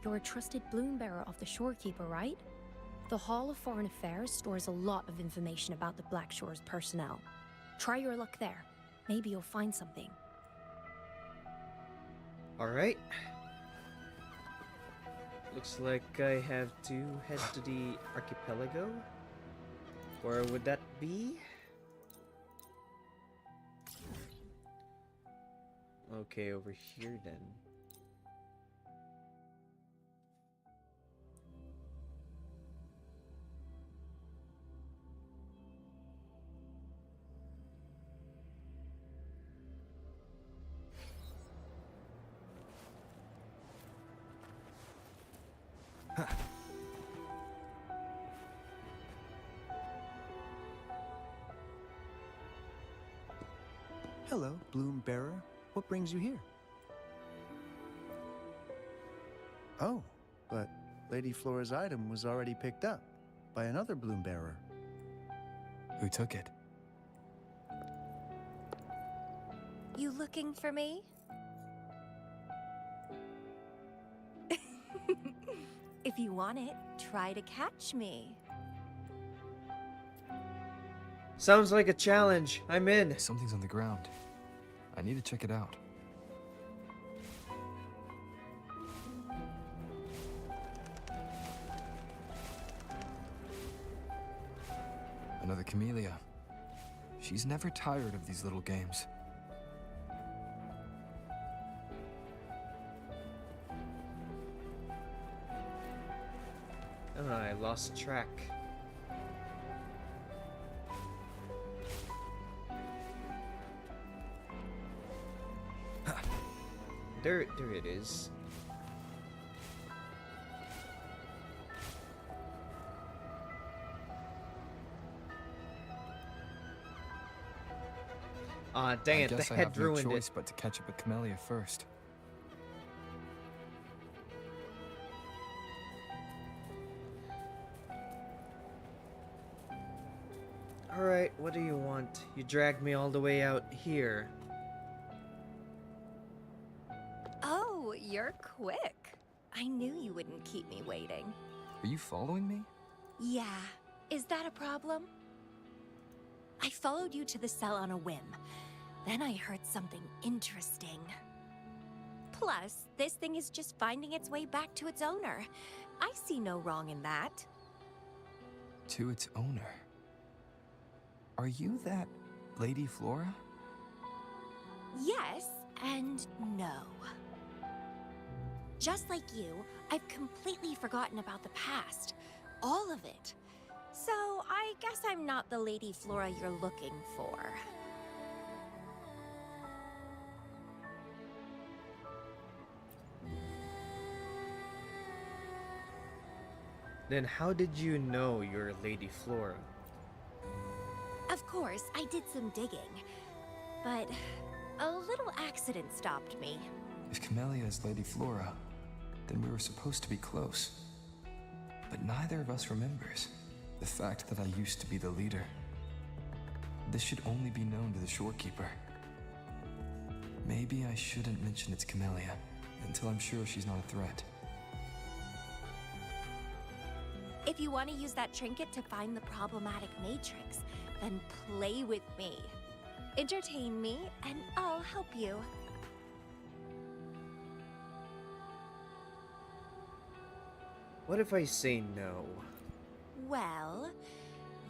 You're a trusted bloom bearer of the Shorekeeper, right? The Hall of Foreign Affairs stores a lot of information about the Black Shore's personnel. Try your luck there. Maybe you'll find something. Alright. Looks like I have to head to the archipelago. Where would that be? Okay, over here then. Hello, Bloom Bearer. What brings you here? Oh, but Lady Flora's item was already picked up by another Bloom Bearer. Who took it? You looking for me? If you want it, try to catch me. Sounds like a challenge. I'm in. Something's on the ground. I need to check it out. Another Camellya. She's never tired of these little games. Oh, I lost track. There it is. Dang it, the I head have no ruined choice it. but to catch up with Camellya first. Alright, what do you want? You dragged me all the way out here. Oh, you're quick. I knew you wouldn't keep me waiting. Are you following me? Yeah. Is that a problem? I followed you to the cell on a whim. Then I heard something interesting. Plus, this thing is just finding its way back to its owner. I see no wrong in that. To its owner. Are you that Lady Flora? Yes and no. Just like you, I've completely forgotten about the past. All of it. So, I guess I'm not the Lady Flora you're looking for. Then how did you know you're Lady Flora? Of course, I did some digging. But a little accident stopped me. If Camellya is Lady Flora, then we were supposed to be close. But neither of us remembers the fact that I used to be the leader. This should only be known to the Shorekeeper. Maybe I shouldn't mention it's Camellya until I'm sure she's not a threat. If you want to use that trinket to find the problematic matrix, then play with me. Entertain me, and I'll help you. What if I say no? Well,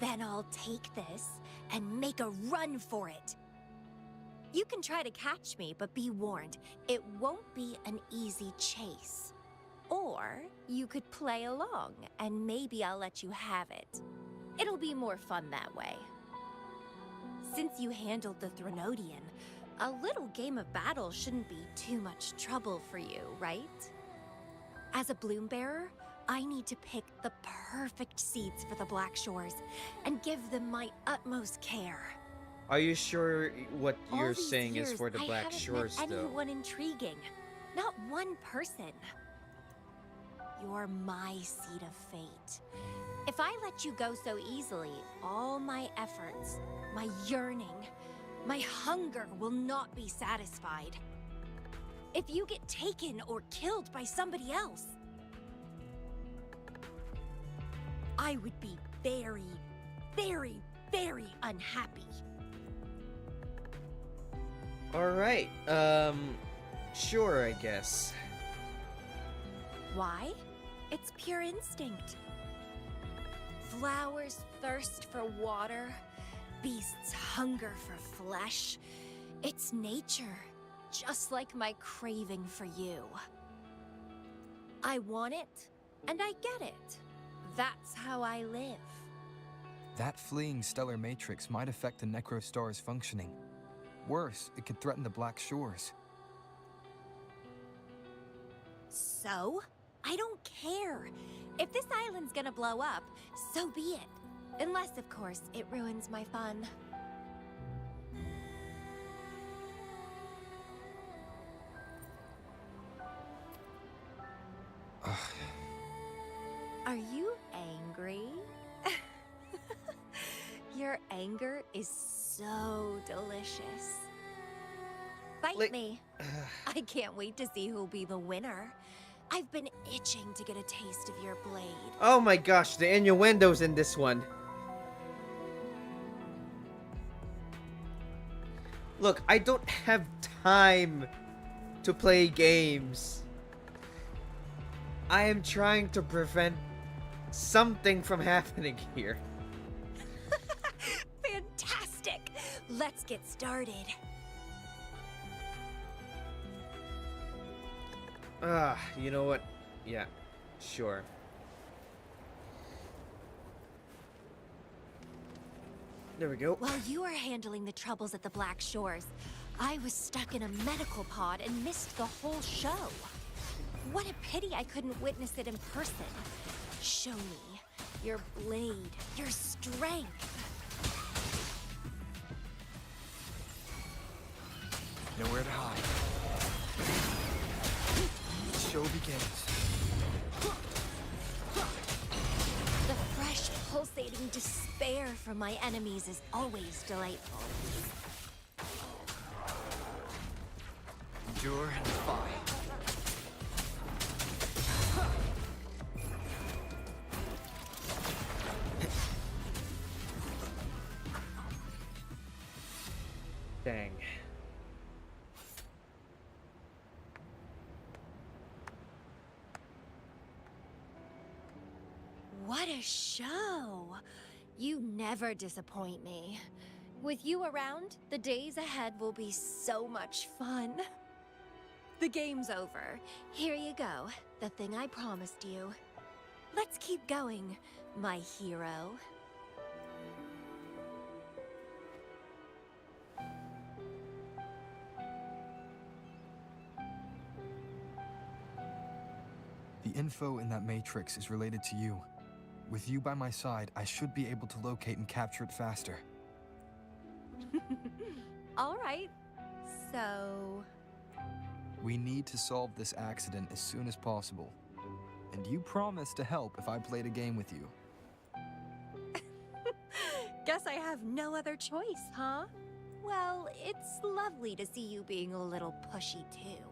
then I'll take this and make a run for it. You can try to catch me, but be warned, it won't be an easy chase. Or you could play along, and maybe I'll let you have it. It'll be more fun that way. Since you handled the Threnodian, a little game of battle shouldn't be too much trouble for you, right? As a bloom bearer, I need to pick the perfect seeds for the Black Shores and give them my utmost care. Are you sure what All you're these saying is years, for the I Black haven't Shores, met though? anyone intriguing. Not one person. You're my seed of fate. If I let you go so easily, all my efforts, my yearning, my hunger will not be satisfied. If you get taken or killed by somebody else, I would be very, very, very unhappy. Alright, sure, I guess. Why? It's pure instinct. Flowers thirst for water, beasts hunger for flesh. It's nature, just like my craving for you. I want it, and I get it. That's how I live. That fleeing stellar matrix might affect the Necrostar's functioning. Worse, it could threaten the Black Shores. So? I don't care. If this island's gonna blow up, so be it. Unless, of course, it ruins my fun. Are you angry? Your anger is so delicious. Fight me. I can't wait to see who'll be the winner. I've been itching to get a taste of your blade. Oh my gosh, the innuendos in this one. Look, I don't have time to play games. I am trying to prevent something from happening here. Fantastic! Let's get started. You know what? Yeah, sure. There we go. While you were handling the troubles at the Black Shores, I was stuck in a medical pod and missed the whole show. What a pity I couldn't witness it in person. Show me your blade, your strength. Nowhere to hide. The show begins. The fresh, pulsating despair from my enemies is always delightful. Endure and defy. Dang. What a show! You never disappoint me. With you around, the days ahead will be so much fun. The game's over. Here you go, the thing I promised you. Let's keep going, my hero. The info in that matrix is related to you. With you by my side, I should be able to locate and capture it faster. All right, so... We need to solve this accident as soon as possible. And you promised to help if I played a game with you. Guess I have no other choice, huh? Well, it's lovely to see you being a little pushy, too.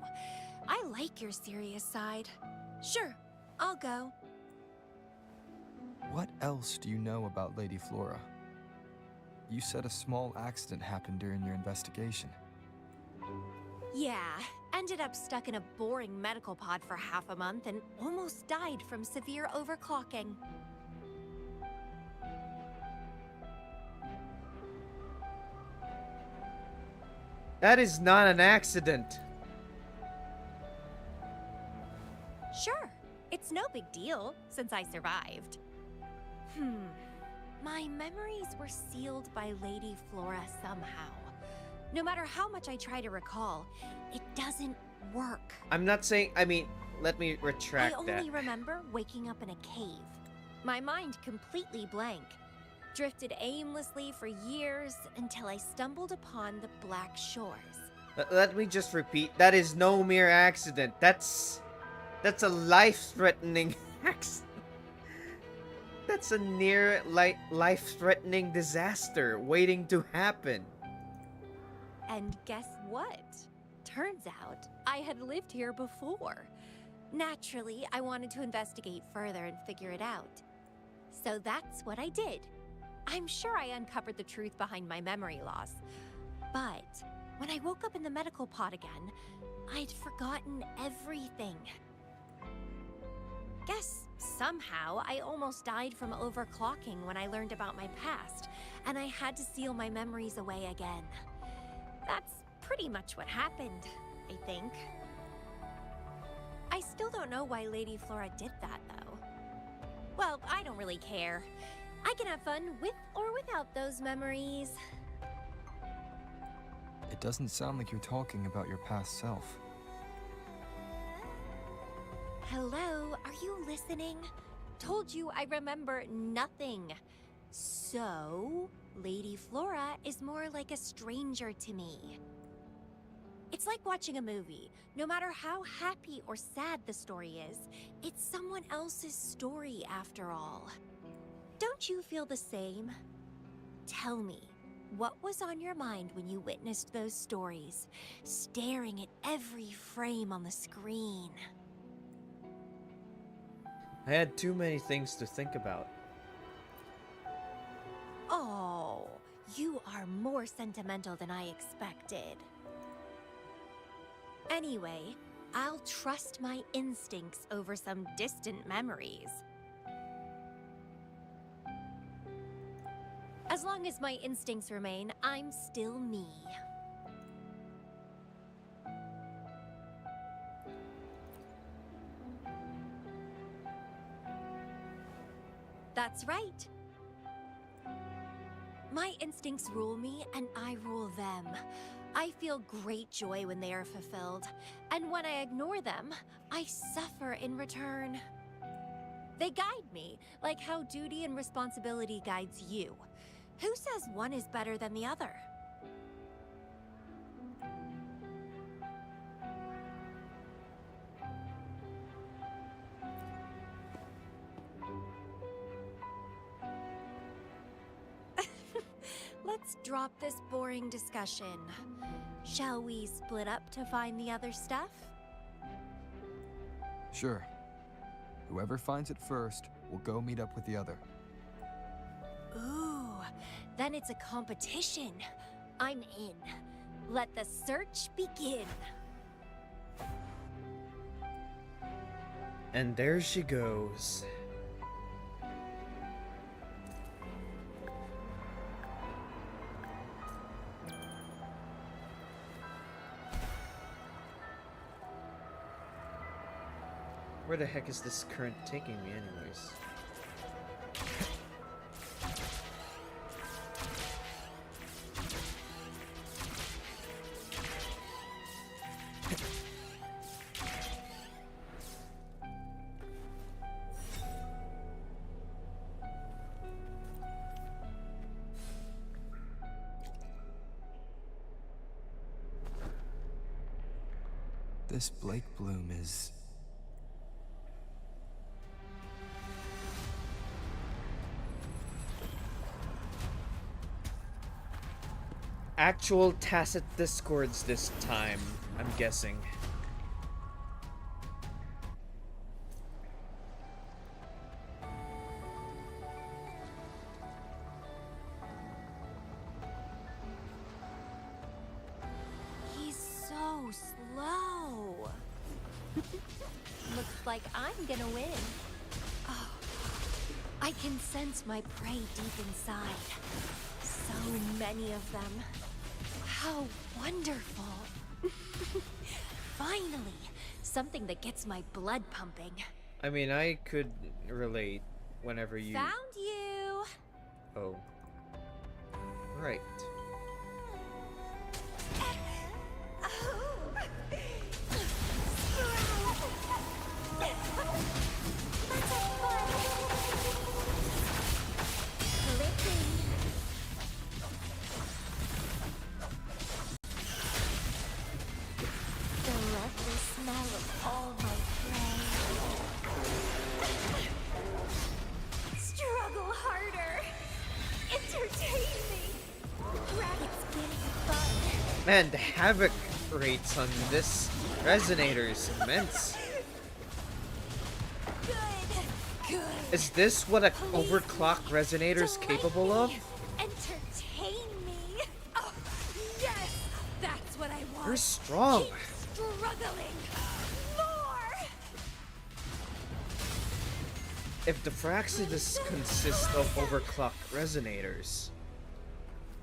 I like your serious side. Sure, I'll go. What else do you know about Lady Flora? You said a small accident happened during your investigation. Yeah, ended up stuck in a boring medical pod for half a month and almost died from severe overclocking. That is not an accident. Sure, it's no big deal since I survived. My memories were sealed by Lady Flora somehow. No matter how much I try to recall, it doesn't work. I'm not saying, I mean, let me retract I that. only remember waking up in a cave. My mind completely blank. Drifted aimlessly for years until I stumbled upon the Black Shores. Let me just repeat. That is no mere accident. That's a life-threatening accident. That's a near life-threatening disaster waiting to happen. And guess what? Turns out I had lived here before. Naturally, I wanted to investigate further and figure it out. So that's what I did. I'm sure I uncovered the truth behind my memory loss. But when I woke up in the medical pod again, I'd forgotten everything. Guess somehow I almost died from overclocking when I learned about my past, and I had to seal my memories away again. That's pretty much what happened, I think. I still don't know why Lady Flora did that, though. Well, I don't really care. I can have fun with or without those memories. It doesn't sound like you're talking about your past self. Hello, are you listening? Told you I remember nothing. So, Lady Flora is more like a stranger to me. It's like watching a movie. No matter how happy or sad the story is, it's someone else's story after all. Don't you feel the same? Tell me, what was on your mind when you witnessed those stories, staring at every frame on the screen? I had too many things to think about. Oh, you are more sentimental than I expected. Anyway, I'll trust my instincts over some distant memories. As long as my instincts remain, I'm still me. That's right. My instincts rule me, and I rule them. I feel great joy when they are fulfilled, and when I ignore them, I suffer in return. They guide me, like how duty and responsibility guides you. Who says one is better than the other? Let's drop this boring discussion. Shall we split up to find the other stuff? Sure. Whoever finds it first will go meet up with the other. Ooh, then it's a competition. I'm in. Let the search begin. And there she goes. Where the heck is this current taking me anyways? This Blake Bloom is... Actual tacit discords this time, I'm guessing. He's so slow. Looks like I'm gonna win. Oh, I can sense my prey deep inside. So many of them. How wonderful. Finally, something that gets my blood pumping. I mean, I could relate whenever you... Found you! Oh. Right. Man, the havoc rates on this resonator is immense. Good. Good. Is this what a Please, overclock resonator is delight capable of? me. Entertain me. Oh, yes, that's what I want. You're strong. Keep struggling. More. If the Fraxidus consist of overclocked resonators,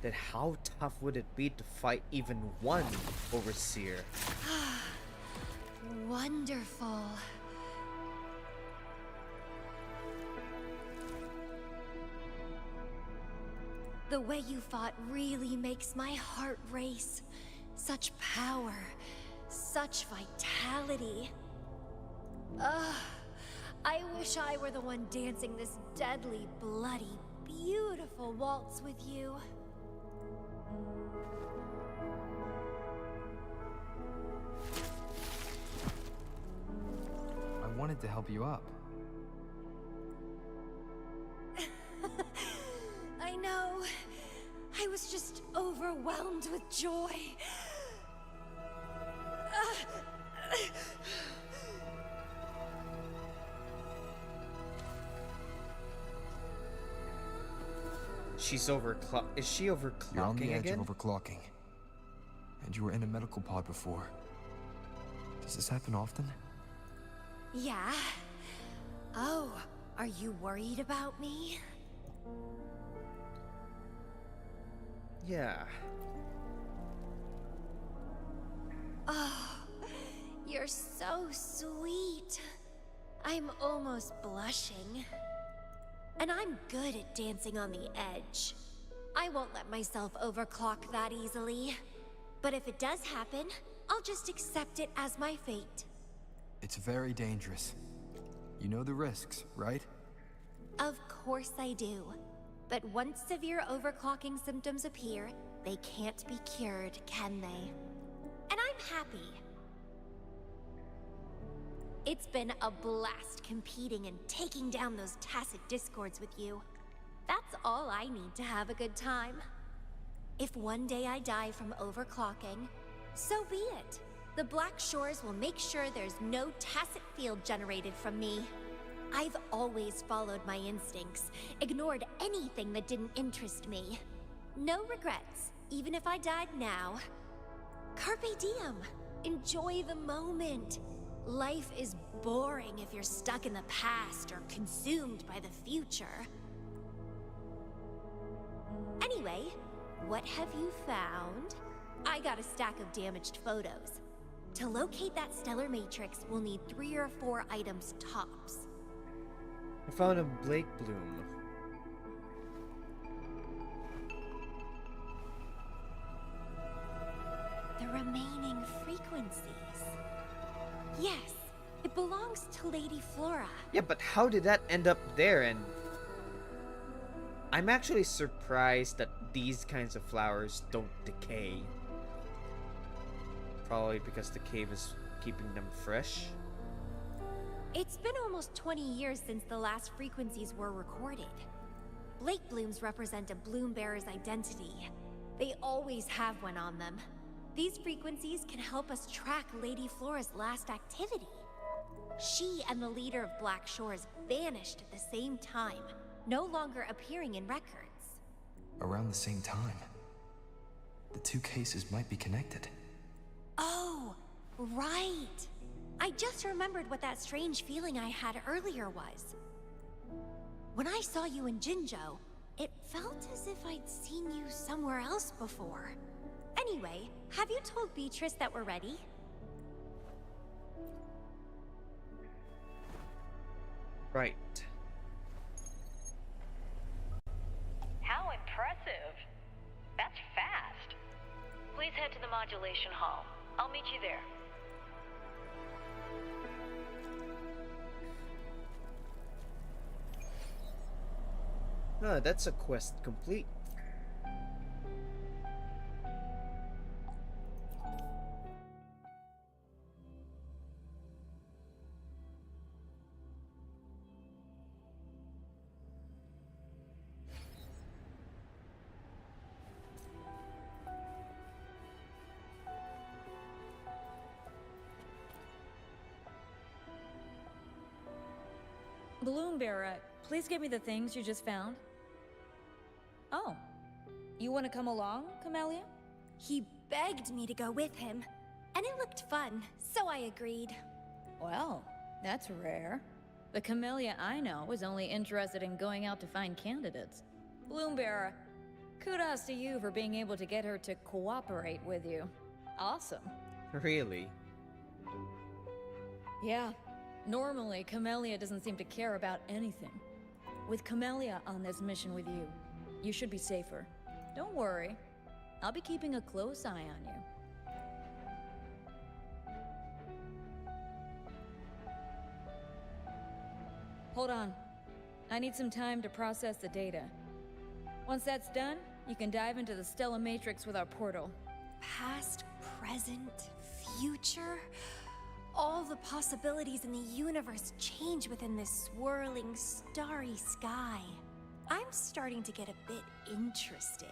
then how tough would it be to fight even one overseer? Wonderful. The way you fought really makes my heart race. Such power, such vitality. Ugh, I wish I were the one dancing this deadly, bloody, beautiful waltz with you. I wanted to help you up. I know. I was just overwhelmed with joy. She's overclock. Is she overclocking You're on the edge again? of overclocking. And you were in a medical pod before. Does this happen often? Yeah. Oh, are you worried about me? Yeah. Oh, you're so sweet. I'm almost blushing. And I'm good at dancing on the edge. I won't let myself overclock that easily. But if it does happen, I'll just accept it as my fate. It's very dangerous. You know the risks, right? Of course I do. But once severe overclocking symptoms appear, they can't be cured, can they? And I'm happy. It's been a blast competing and taking down those tacit discords with you. That's all I need to have a good time. If one day I die from overclocking, so be it. The Black Shores will make sure there's no tacit field generated from me. I've always followed my instincts, ignored anything that didn't interest me. No regrets, even if I died now. Carpe diem. Enjoy the moment. Life is boring if you're stuck in the past or consumed by the future. Anyway, what have you found? I got a stack of damaged photos. To locate that stellar matrix, we'll need 3 or 4 items tops. I found a Blake Bloom. The remaining frequencies. Yes, it belongs to Lady Flora. Yeah, but how did that end up there? And I'm actually surprised that these kinds of flowers don't decay. Probably because the cave is keeping them fresh. It's been almost 20 years since the last frequencies were recorded. Blake blooms represent a bloom bearer's identity. They always have one on them. These frequencies can help us track Lady Flora's last activity. She and the leader of Black Shores vanished at the same time, no longer appearing in records. Around the same time. The two cases might be connected. Oh, right. I just remembered what that strange feeling I had earlier was. When I saw you in Jinzhou, it felt as if I'd seen you somewhere else before. Anyway, have you told Beatrice that we're ready? Right. How impressive. That's fast. Please head to the modulation hall. I'll meet you there. No, that's a quest complete. Bloombearer, please give me the things you just found. Oh, you want to come along, Camellya? He begged me to go with him, and it looked fun, so I agreed. Well, that's rare. The Camellya I know is only interested in going out to find candidates. Bloombearer, kudos to you for being able to get her to cooperate with you. Awesome. Really? Yeah. Normally, Camellya doesn't seem to care about anything. With Camellya on this mission with you, you should be safer. Don't worry. I'll be keeping a close eye on you. Hold on. I need some time to process the data. Once that's done, you can dive into the Stellar Matrix with our portal. Past, present, future. All the possibilities in the universe change within this swirling, starry sky. I'm starting to get a bit interested.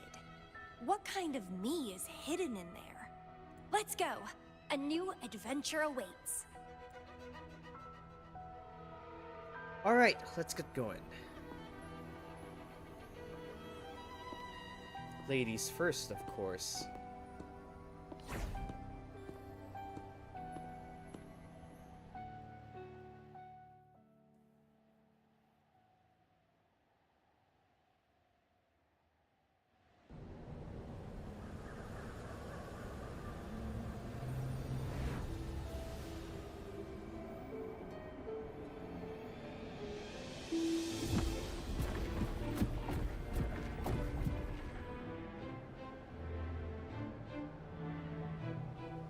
What kind of me is hidden in there? Let's go. A new adventure awaits. Alright, let's get going. Ladies first, of course.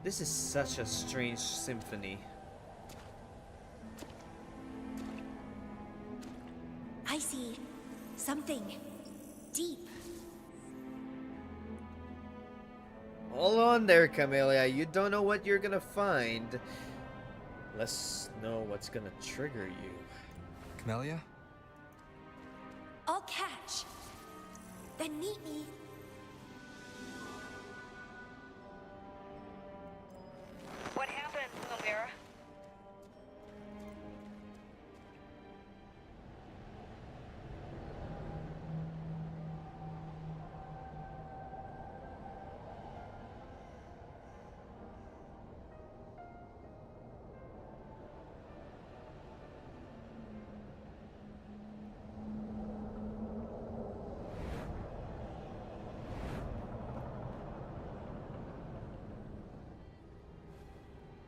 This is such a strange symphony. I see something deep. Hold on there, Camellya. You don't know what you're gonna find. Let's know what's gonna trigger you. Camellya? I'll catch. Then meet me. What happened, Bloombearer?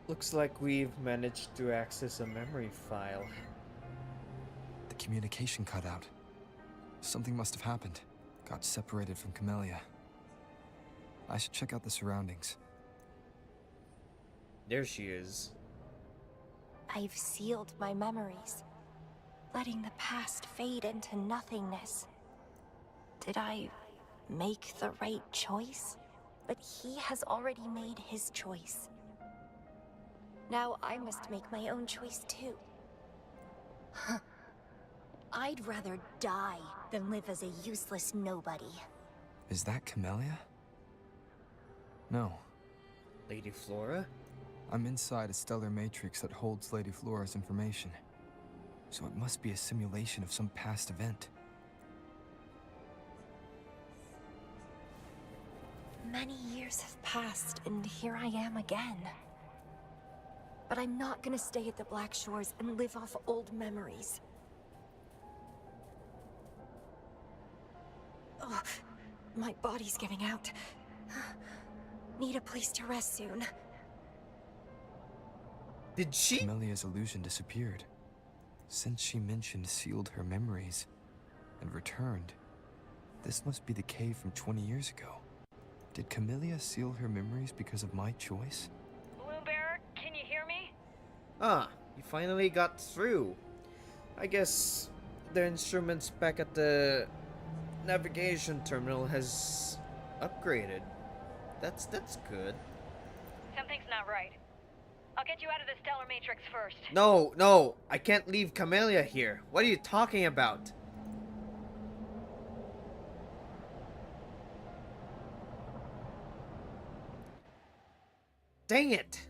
Looks like we've managed to access a memory file. The communication cut out. Something must have happened. Got separated from Camellya. I should check out the surroundings. There she is. I've sealed my memories, letting the past fade into nothingness. Did I make the right choice? But he has already made his choice. Now I must make my own choice too. I'd rather die than live as a useless nobody. Is that Camellya? No. Lady Flora? I'm inside a stellar matrix that holds Lady Flora's information. So it must be a simulation of some past event. Many years have passed, and here I am again. But I'm not gonna stay at the Black Shores and live off old memories. Oh, my body's giving out. Need a place to rest soon. Did she? Camellya's illusion disappeared. Since she mentioned sealed her memories and returned, this must be the cave from 20 years ago. Did Camellya seal her memories because of my choice? Bloombearer, can you hear me? Ah, you finally got through. I guess the instruments back at the navigation terminal has upgraded. That's good. Something's not right. I'll get you out of the Stellar Matrix first. No, I can't leave Camellya here. What are you talking about? Dang it!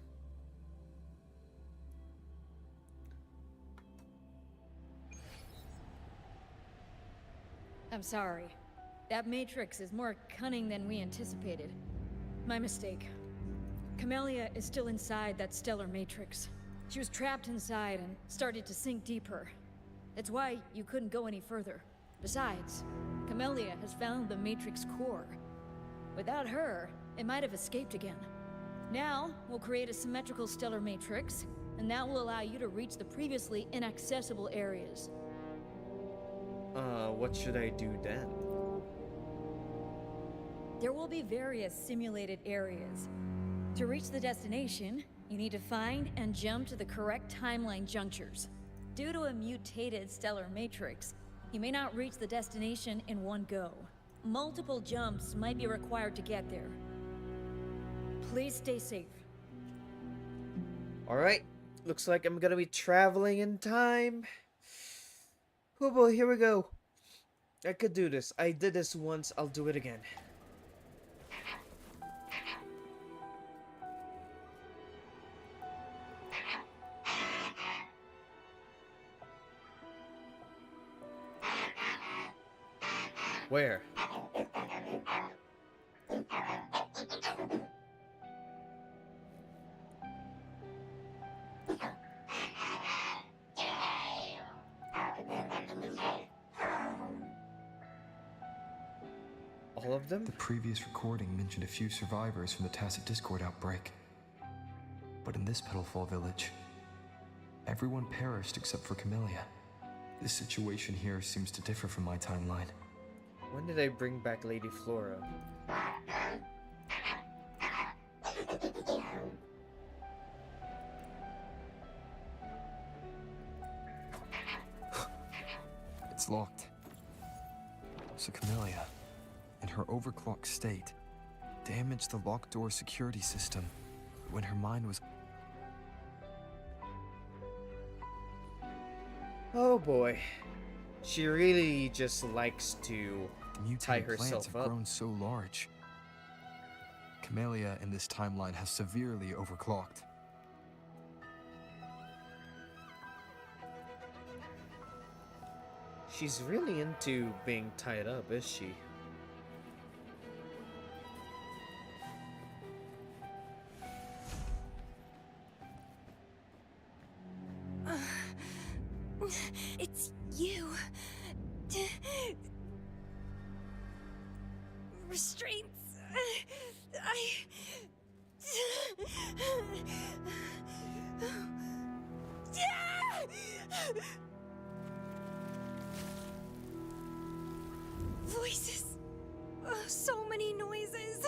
I'm sorry. That matrix is more cunning than we anticipated. My mistake. Camellya is still inside that stellar matrix. She was trapped inside and started to sink deeper. That's why you couldn't go any further. Besides, Camellya has found the matrix core. Without her, it might have escaped again. Now, we'll create a symmetrical stellar matrix, and that will allow you to reach the previously inaccessible areas. What should I do then? There will be various simulated areas. To reach the destination, you need to find and jump to the correct timeline junctures. Due to a mutated stellar matrix, you may not reach the destination in one go. Multiple jumps might be required to get there. Please stay safe. Alright, looks like I'm gonna be traveling in time. Oh boy, here we go. I could do this. I did this once, I'll do it again. Where? All of them? The previous recording mentioned a few survivors from the Tacit Discord outbreak. But in this Petalfall village, everyone perished except for Camellya. This situation here seems to differ from my timeline. When did I bring back Lady Flora? It's locked. So Camellya, in her overclocked state, damaged the locked door security system when her mind was... Oh boy. She really just likes to The mutated tie plants herself have up. grown so large. Camellya in this timeline has severely overclocked. She's really into being tied up, is she? It's you. Restraints. Voices. So many noises.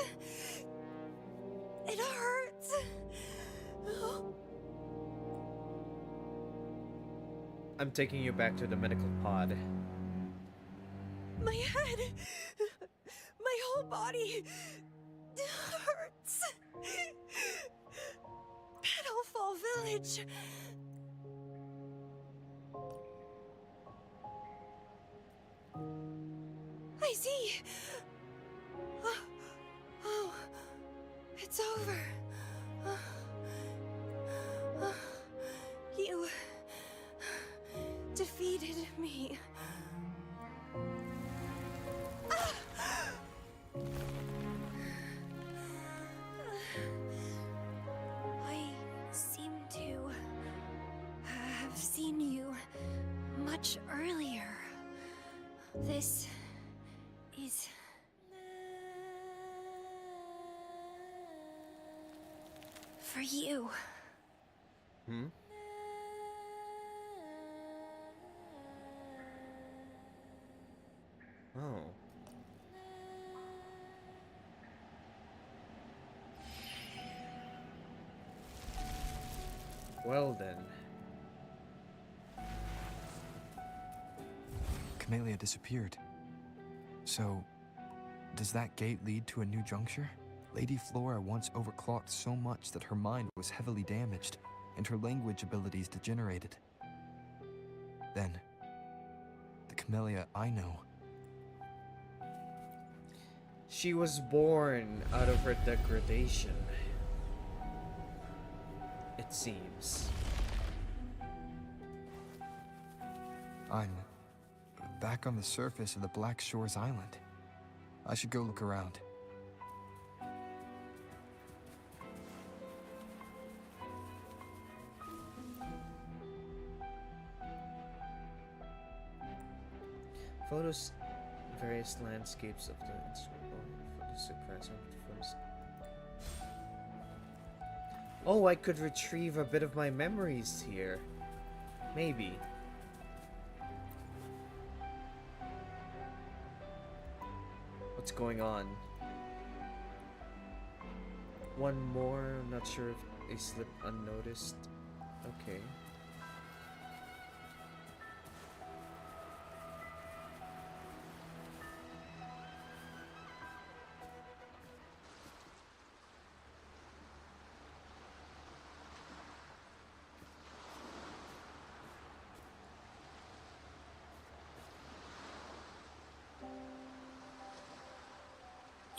It hurts. I'm taking you back to the medical pod. My head. My whole body hurts. Petalfall Village. I see. Oh, it's over. You defeated me. I seem to have seen you much earlier. This is... for you. Hmm? Oh. Well then. Camellya disappeared. So, does that gate lead to a new juncture? Lady Flora once overclocked so much that her mind was heavily damaged, and her language abilities degenerated. Then, the Camellya I know. She was born out of her degradation. It seems. back on the surface of the Black Shores Island. I should go look around. Photos, various landscapes of the instrument for the suppressor from. Oh, I could retrieve a bit of my memories here. Maybe. What's going on? One more, I'm not sure if a slip unnoticed. Okay.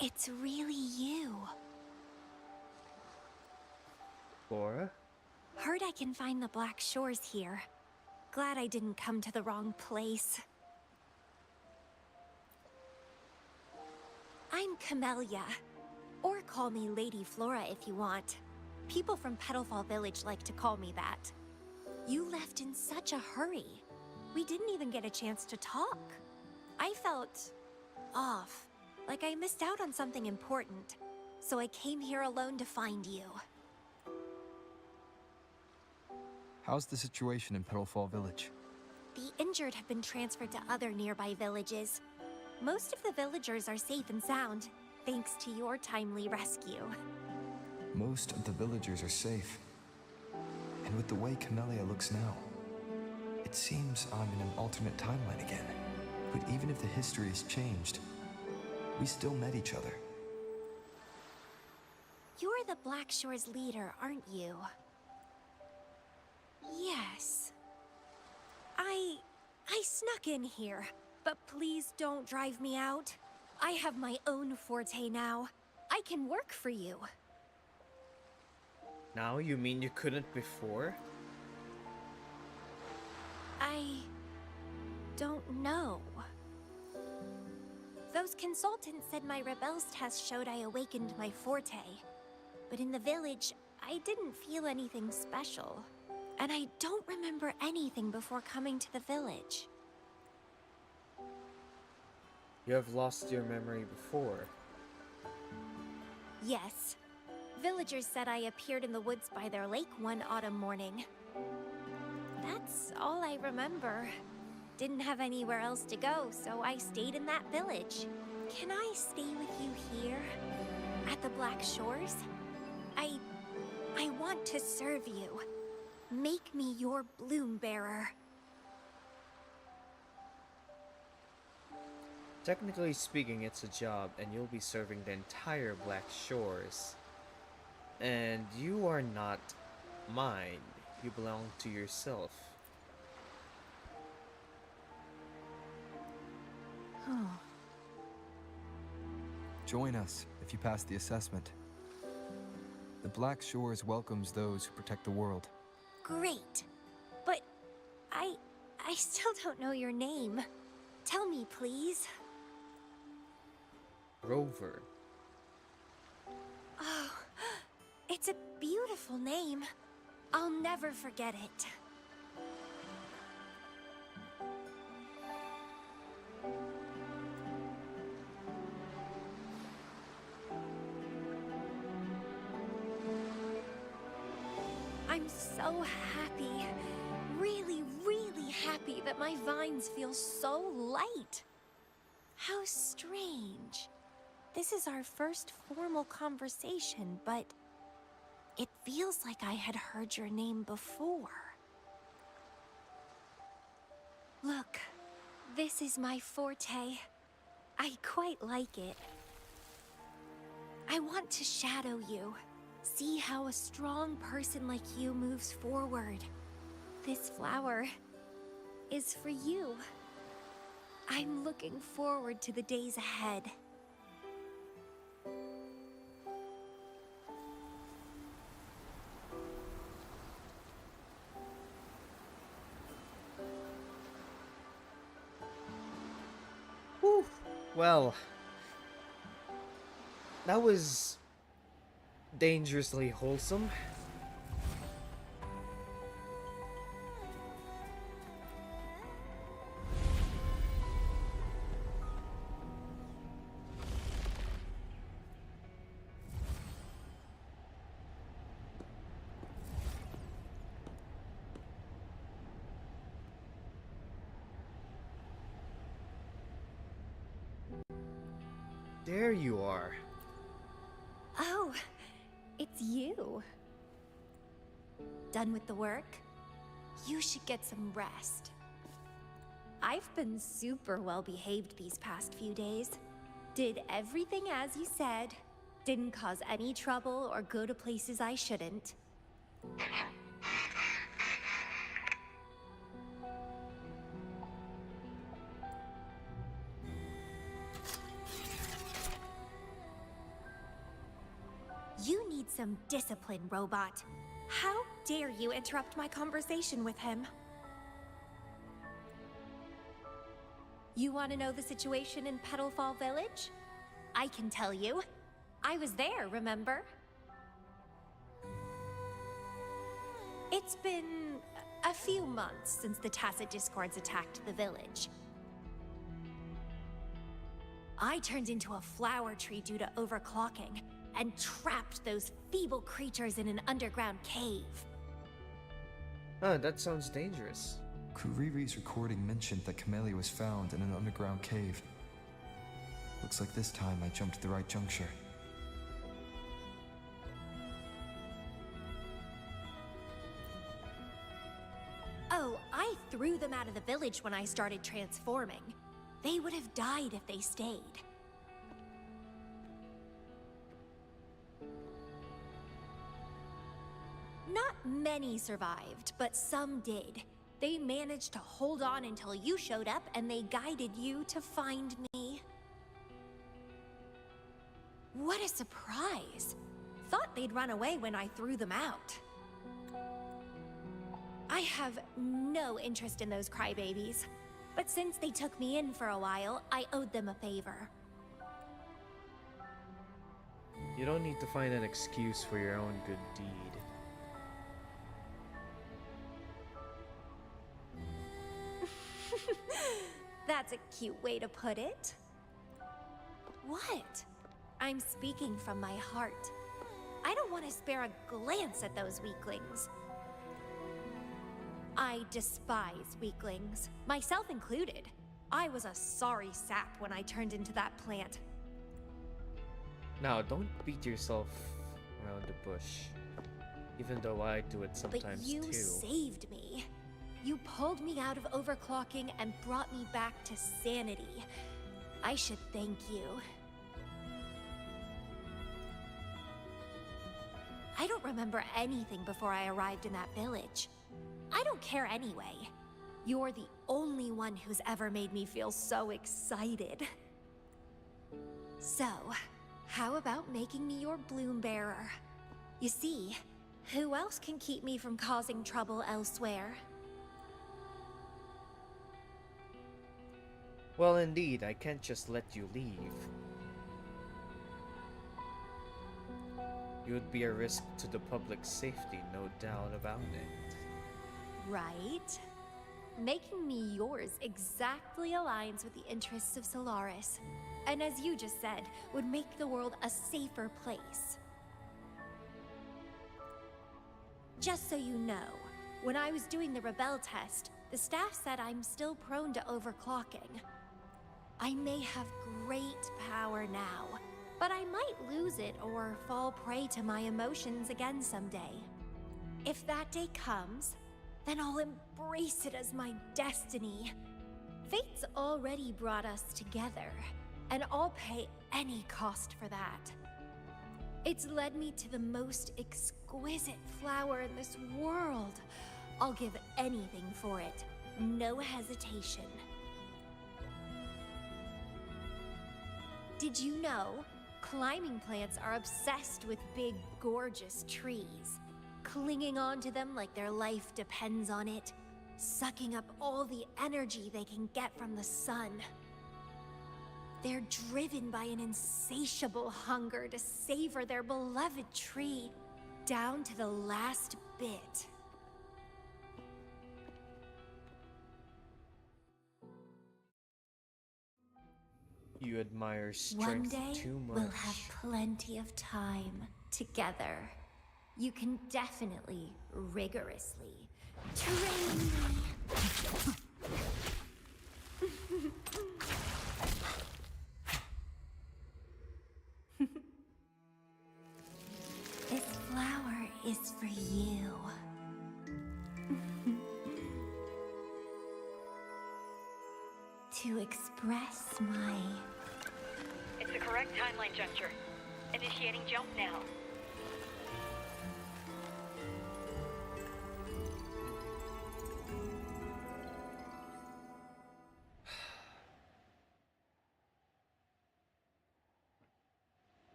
It's really you. Laura? Heard I can find the Black Shores here. Glad I didn't come to the wrong place. I'm Camellya. Or call me Lady Flora if you want. People from Petalfall Village like to call me that. You left in such a hurry. We didn't even get a chance to talk. I felt off. Like I missed out on something important. So I came here alone to find you. How's the situation in Petalfall Village? The injured have been transferred to other nearby villages. Most of the villagers are safe and sound, thanks to your timely rescue. Most of the villagers are safe. And with the way Camellya looks now, it seems I'm in an alternate timeline again. But even if the history has changed, we still met each other. You're the Black Shores leader, aren't you? Yes. I snuck in here, but please don't drive me out. I have my own forte now. I can work for you. Now you mean you couldn't before? I don't know. Those consultants said my rebels test showed I awakened my forte. But in the village, I didn't feel anything special. And I don't remember anything before coming to the village. You have lost your memory before. Yes. Villagers said I appeared in the woods by their lake one autumn morning. That's all I remember. Didn't have anywhere else to go, so I stayed in that village. Can I stay with you here? At the Black Shores? I want to serve you. Make me your bloom bearer. Technically speaking, it's a job, and you'll be serving the entire Black Shores. And you are not mine. You belong to yourself. Join us if you pass the assessment. The Black Shores welcomes those who protect the world. Great. But I still don't know your name. Tell me, please. Rover. Oh, it's a beautiful name. I'll never forget it. I'm so happy. Really, really happy that my vines feel so light. How strange. This is our first formal conversation, but it feels like I had heard your name before. Look, this is my forte. I quite like it. I want to shadow you. See how a strong person like you moves forward. This flower is for you. I'm looking forward to the days ahead. Well, that was dangerously wholesome. There you are. Oh, it's you. Done with the work? You should get some rest. I've been super well behaved these past few days. Did everything as you said. Didn't cause any trouble or go to places I shouldn't. You need some discipline, robot. How dare you interrupt my conversation with him? You want to know the situation in Petalfall Village? I can tell you. I was there, remember? It's been a few months since the Tacit Discords attacked the village. I turned into a flower tree due to overclocking, and trapped those feeble creatures in an underground cave. Huh, that sounds dangerous. Kuriri's recording mentioned that Camellya was found in an underground cave. Looks like this time I jumped at the right juncture. Oh, I threw them out of the village when I started transforming. They would have died if they stayed. Not many survived, but some did. They managed to hold on until you showed up, and they guided you to find me. What a surprise! Thought they'd run away when I threw them out. I have no interest in those crybabies, but since they took me in for a while, I owed them a favor. You don't need to find an excuse for your own good deed. That's a cute way to put it. What? I'm speaking from my heart. I don't want to spare a glance at those weaklings. I despise weaklings, myself included. I was a sorry sap when I turned into that plant. Now, don't beat yourself around the bush. Even though I do it sometimes But you too. saved me. You pulled me out of overclocking and brought me back to sanity. I should thank you. I don't remember anything before I arrived in that village. I don't care anyway. You're the only one who's ever made me feel so excited. So, how about making me your bloom bearer? You see, who else can keep me from causing trouble elsewhere? Well, indeed, I can't just let you leave. You would be a risk to the public's safety, no doubt about it. Right? Making me yours exactly aligns with the interests of Solaris. And as you just said, would make the world a safer place. Just so you know, when I was doing the Rebel test, the staff said I'm still prone to overclocking. I may have great power now, but I might lose it or fall prey to my emotions again someday. If that day comes, then I'll embrace it as my destiny. Fate's already brought us together, and I'll pay any cost for that. It's led me to the most exquisite flower in this world. I'll give anything for it, no hesitation. Did you know climbing plants are obsessed with big, gorgeous trees, clinging onto them like their life depends on it, sucking up all the energy they can get from the sun? They're driven by an insatiable hunger to savor their beloved tree, down to the last bit. You admire One strength day, too much. we'll have plenty of time together. You can definitely, rigorously, train me. This flower is for you. To express my... It's the correct timeline juncture. Initiating jump now.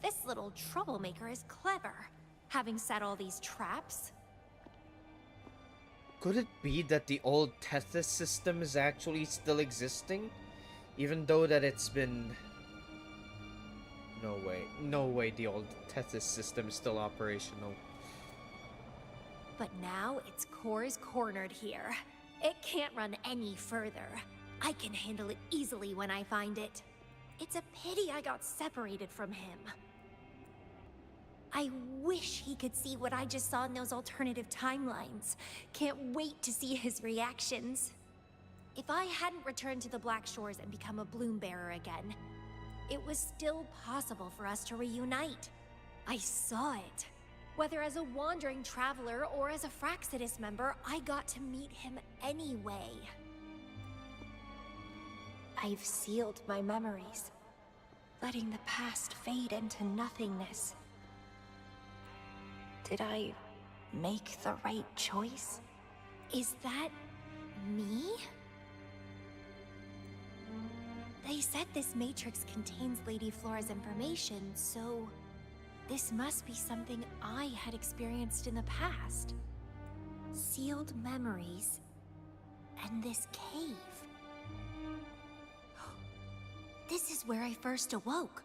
This little troublemaker is clever, having set all these traps. Could it be that the old Tethys system is actually still existing? Even though that it's been... No way. No way the old Tethys system is still operational. But now its core is cornered here. It can't run any further. I can handle it easily when I find it. It's a pity I got separated from him. I wish he could see what I just saw in those alternative timelines. Can't wait to see his reactions. If I hadn't returned to the Black Shores and become a Bloom Bearer again, it was still possible for us to reunite. I saw it. Whether as a wandering traveler or as a Fraxidus member, I got to meet him anyway. I've sealed my memories, letting the past fade into nothingness. Did I make the right choice? Is that me? They said this matrix contains Lady Flora's information, so this must be something I had experienced in the past. Sealed memories and this cave. This is where I first awoke.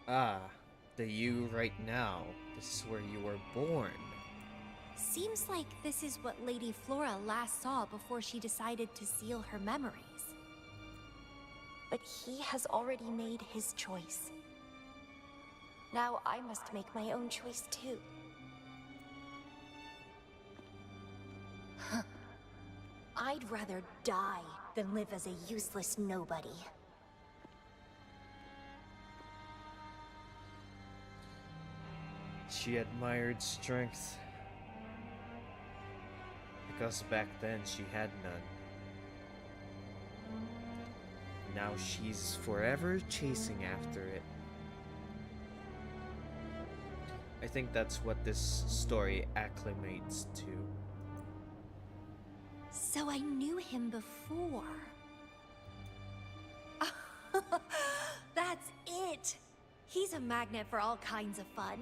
Ah, the you right now. This is where you were born. Seems like this is what Lady Flora last saw before she decided to seal her memories. But he has already made his choice. Now I must make my own choice too. I'd rather die than live as a useless nobody. She admired strength. Because back then she had none. Now she's forever chasing after it. I think that's what this story acclimates to. So I knew him before. That's it! He's a magnet for all kinds of fun.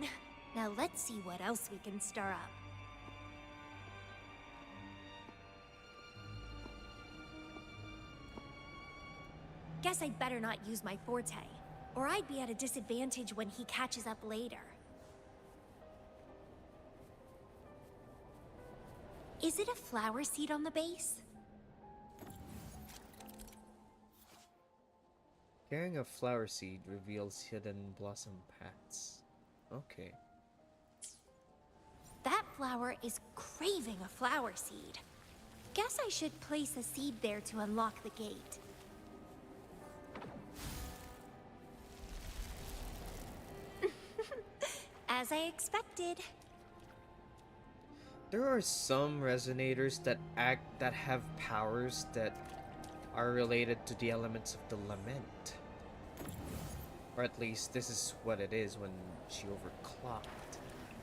Now let's see what else we can stir up. Guess I'd better not use my forte, or I'd be at a disadvantage when he catches up later. Is it a flower seed on the base? Carrying a flower seed reveals hidden blossom paths. Okay. That flower is craving a flower seed. Guess I should place a seed there to unlock the gate. As I expected. There are some resonators that have powers that are related to the elements of the lament. Or at least this is what it is when she overclocked.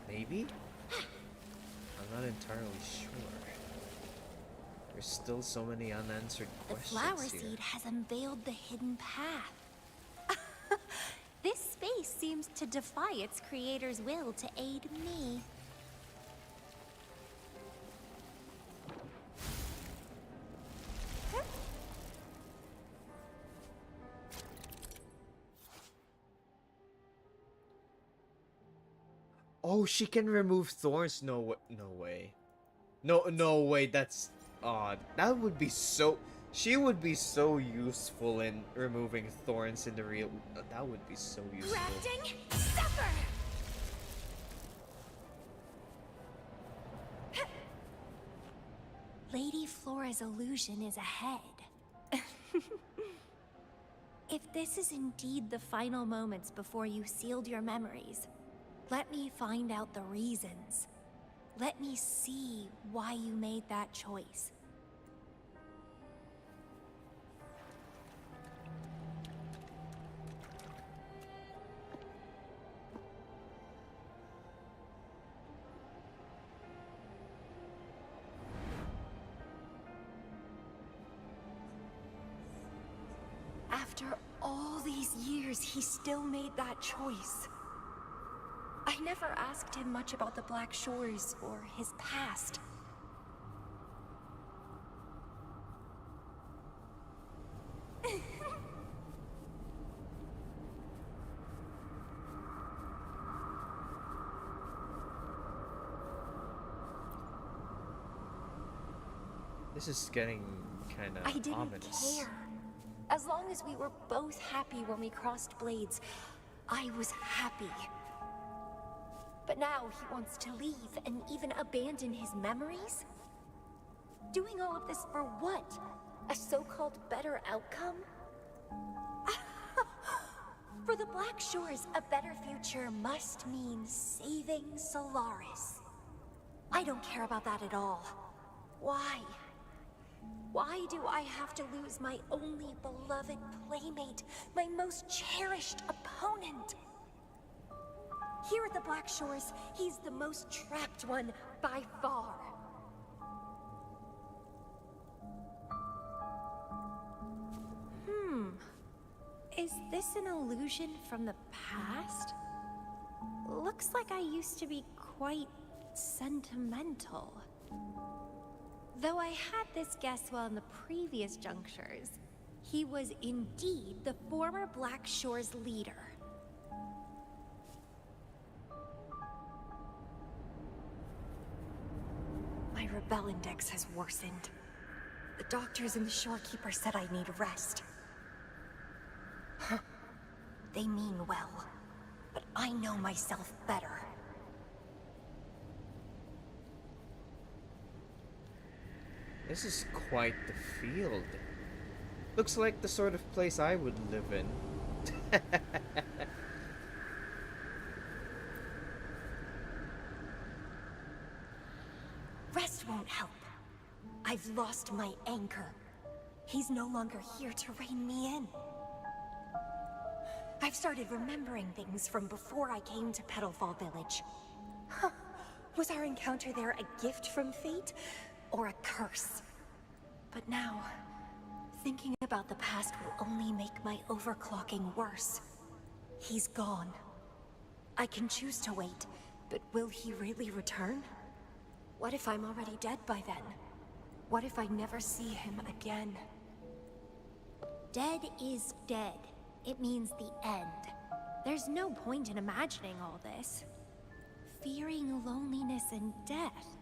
Maybe? I'm not entirely sure. There's still so many unanswered The questions flower here. seed has unveiled the hidden path. This space seems to defy its creator's will to aid me. Oh, she can remove thorns. No, no way. No, no way. That's odd. That would be so. She would be so useful in removing thorns in the real. That would be so useful. Grafting, suffer! Lady Flora's illusion is ahead. If this is indeed the final moments before you sealed your memories, let me find out the reasons. Let me see why you made that choice. After all these years, he still made that choice. I never asked him much about the Black Shores or his past. This is getting kind I of didn't ominous. care. As long as we were both happy when we crossed blades, I was happy. But now he wants to leave and even abandon his memories? Doing all of this for what? A so-called better outcome? For the Black Shores, a better future must mean saving Solaris. I don't care about that at all. Why? Why do I have to lose my only beloved playmate, my most cherished opponent? Here at the Black Shores, he's the most trapped one by far. Is this an illusion from the past? Looks like I used to be quite sentimental. Though I had this guess while in the previous junctures, he was indeed the former Black Shores leader. My rebel index has worsened. The doctors and the shorekeeper said I need rest. They mean well, but I know myself better. This is quite the field. Looks like the sort of place I would live in. Rest won't help. I've lost my anchor. He's no longer here to rein me in. I've started remembering things from before I came to Petalfall Village. Huh. Was our encounter there a gift from fate? Or a curse? But now, thinking about the past will only make my overclocking worse. He's gone. I can choose to wait, but will he really return? What if I'm already dead by then? What if I never see him again? Dead is dead. It means the end. There's no point in imagining all this. Fearing loneliness and death.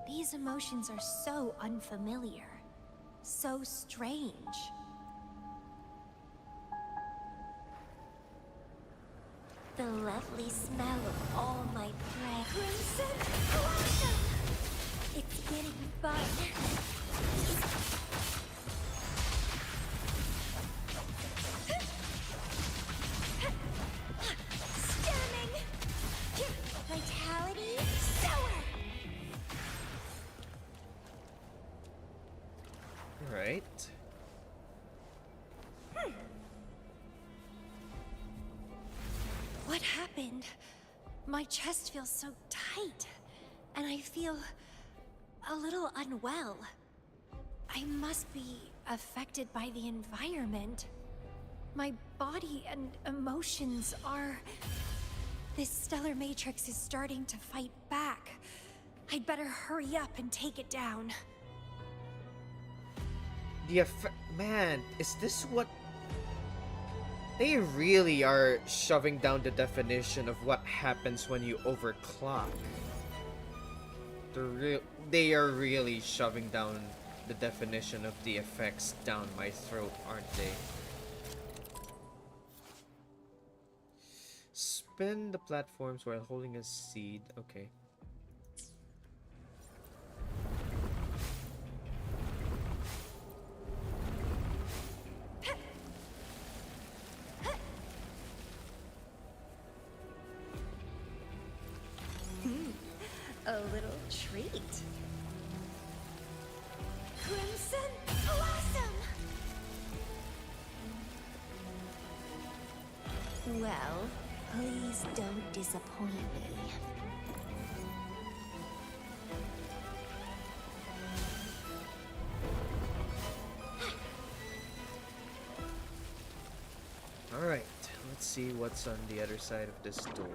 These emotions are so unfamiliar. So strange. The lovely smell of all my bread. Crimson Blossom! It's getting fun. Stemming! Vitality sour! Right. What happened? My chest feels so tight, and I feel a little unwell. I must be affected by the environment. My body and emotions are... This stellar matrix is starting to fight back. I'd better hurry up and take it down. The effect... Man, is this what... They really are shoving down the definition of what happens when you overclock. They are really shoving down the definition of the effects down my throat, aren't they? Spin the platforms while holding a seed. Okay. A little treat. Crimson Blossom! Well, please don't disappoint me. Alright, let's see what's on the other side of this door.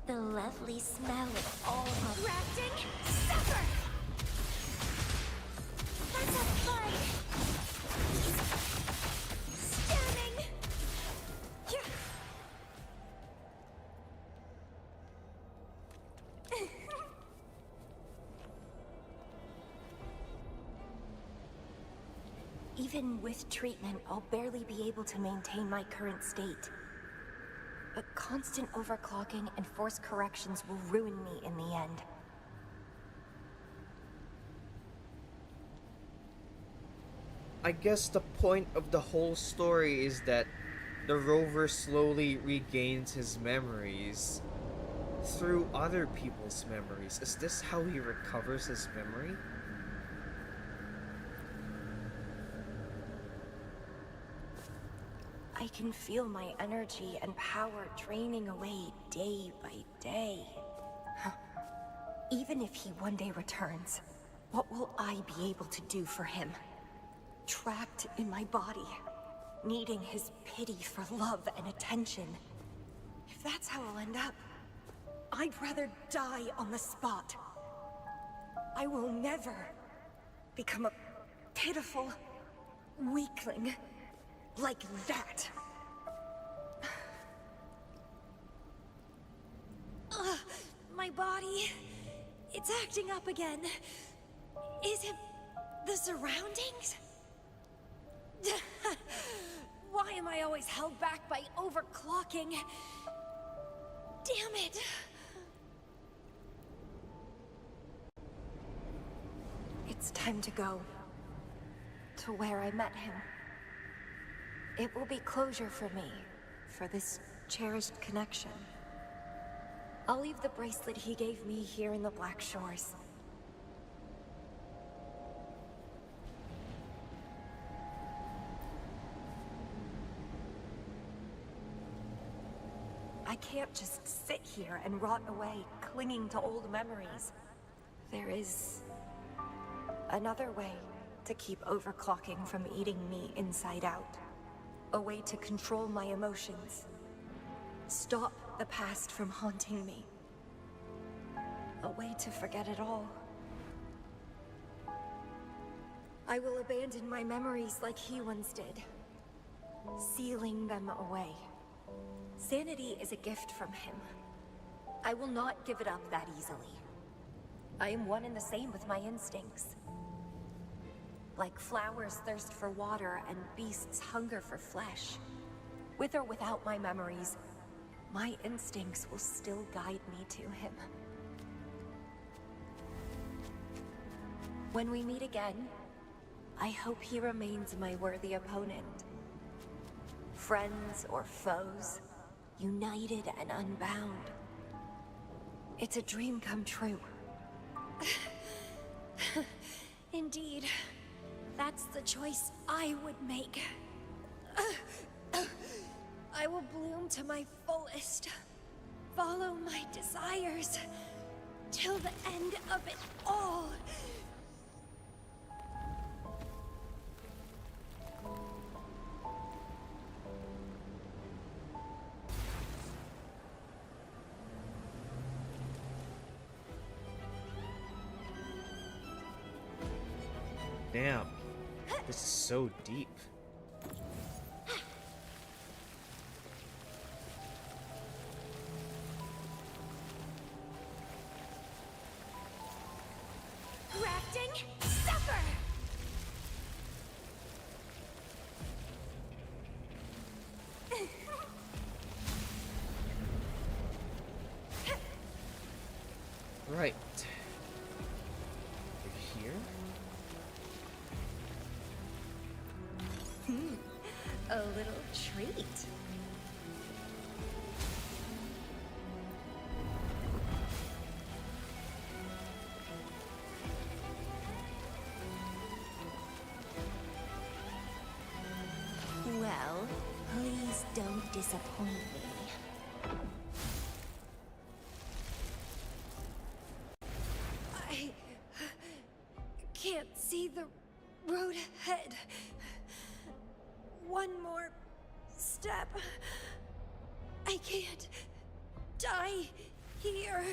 The lovely smell of all of grafting suffer. That's a fun. Stunning. Even with treatment, I'll barely be able to maintain my current state. But constant overclocking and forced corrections will ruin me in the end. I guess the point of the whole story is that the rover slowly regains his memories through other people's memories. Is this how he recovers his memory? I can feel my energy and power draining away day by day. Even if he one day returns, what will I be able to do for him? Trapped in my body, needing his pity for love and attention. If that's how I'll end up, I'd rather die on the spot. I will never become a pitiful weakling like that. My body, it's acting up again. Is it the surroundings? Why am I always held back by overclocking? Damn it! It's time to go. To where I met him. It will be closure for me, for this cherished connection. I'll leave the bracelet he gave me here in the Black Shores. I can't just sit here and rot away, clinging to old memories. There is another way to keep overclocking from eating me inside out. A way to control my emotions. Stop the past from haunting me. A way to forget it all. I will abandon my memories like he once did, sealing them away. Sanity is a gift from him. I will not give it up that easily. I am one and the same with my instincts. Like flowers thirst for water and beasts hunger for flesh. With or without my memories, my instincts will still guide me to him. When we meet again, I hope he remains my worthy opponent. Friends or foes, united and unbound. It's a dream come true. Indeed. That's the choice I would make. I will bloom to my fullest. Follow my desires. till the end of it all. Damn. This is so deep. Grafting, suffer! Right. You're here? A little treat. Well, please don't disappoint me. I can't see the road ahead. One more step. I can't die here.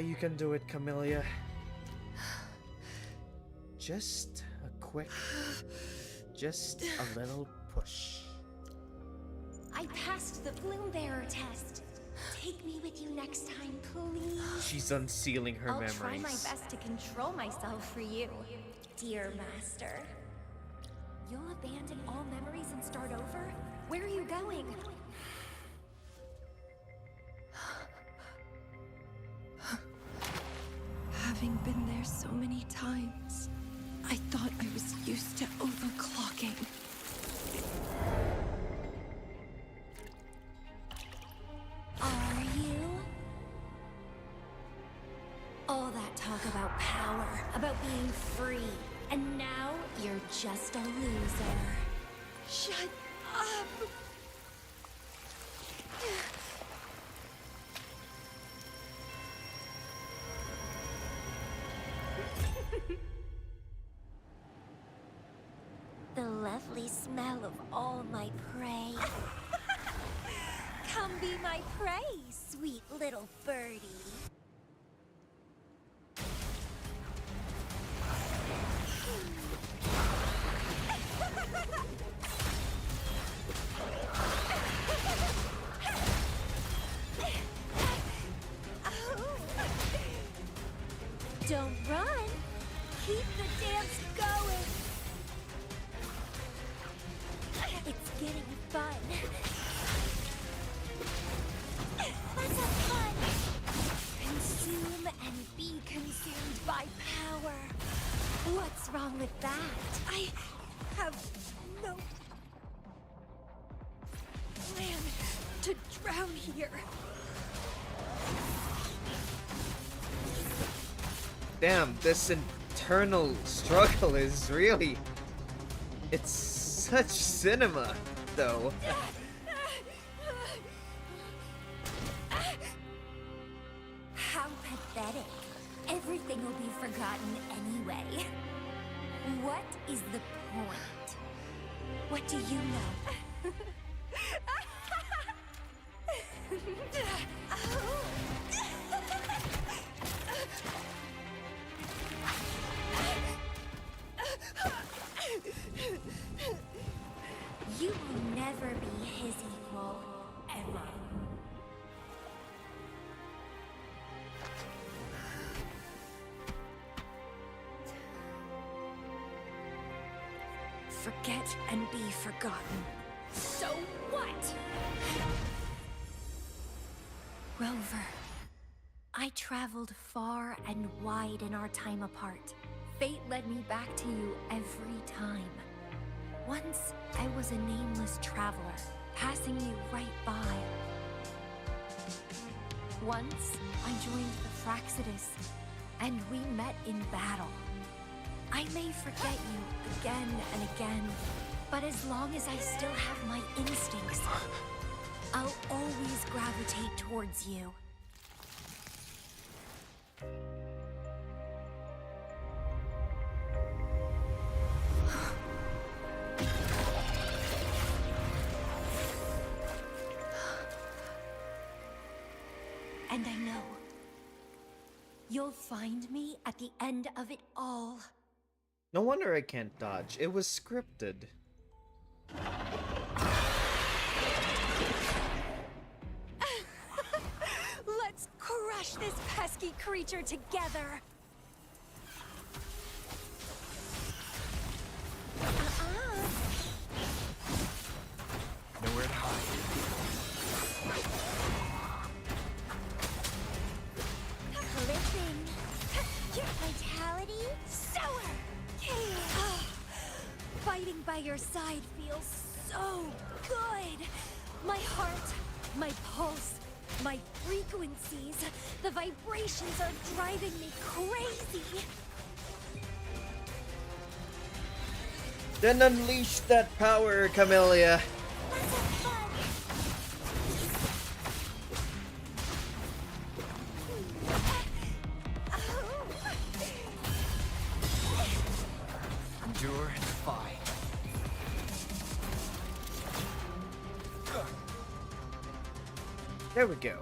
You can do it, Camellya. Just a quick, just a little push. I passed the Bloombearer test. Take me with you next time, please. She's unsealing her memories. I'll try my best to control myself for you, dear master. You'll abandon all memories and start over? Where are you going? Having been there so many times, I thought I was used to overclocking. Are you? All that talk about power, about being free, and now you're just a loser. Shut up! The lovely smell of all my prey. Come be my prey, sweet little birdie. Don't run. Keep the dance going. It's getting fun. Let's have fun. Consume and be consumed by power. What's wrong with that? I have no plan to drown here. Damn, this internal struggle is really... It's such cinema, though. How pathetic. Everything will be forgotten anyway. What is the point? What do you know? You will never be his equal, ever. Forget and be forgotten. So what? Rover, I traveled far and wide in our time apart. Fate led me back to you every time. Once, I was a nameless traveler, passing you right by. Once, I joined the Fraxidus, and we met in battle. I may forget you again and again, But as long as I still have my instincts, I'll always gravitate towards you. And I know you'll find me at the end of it all. No wonder I can't dodge. It was scripted. Let's crush this pesky creature together. Nowhere to hide. Listen, your vitality, sour. Fighting by your side feels so good. My heart, my pulse, my frequencies, the vibrations are driving me crazy. Then unleash that power, Camellya. Let's have fun. Endure and defy. There we go.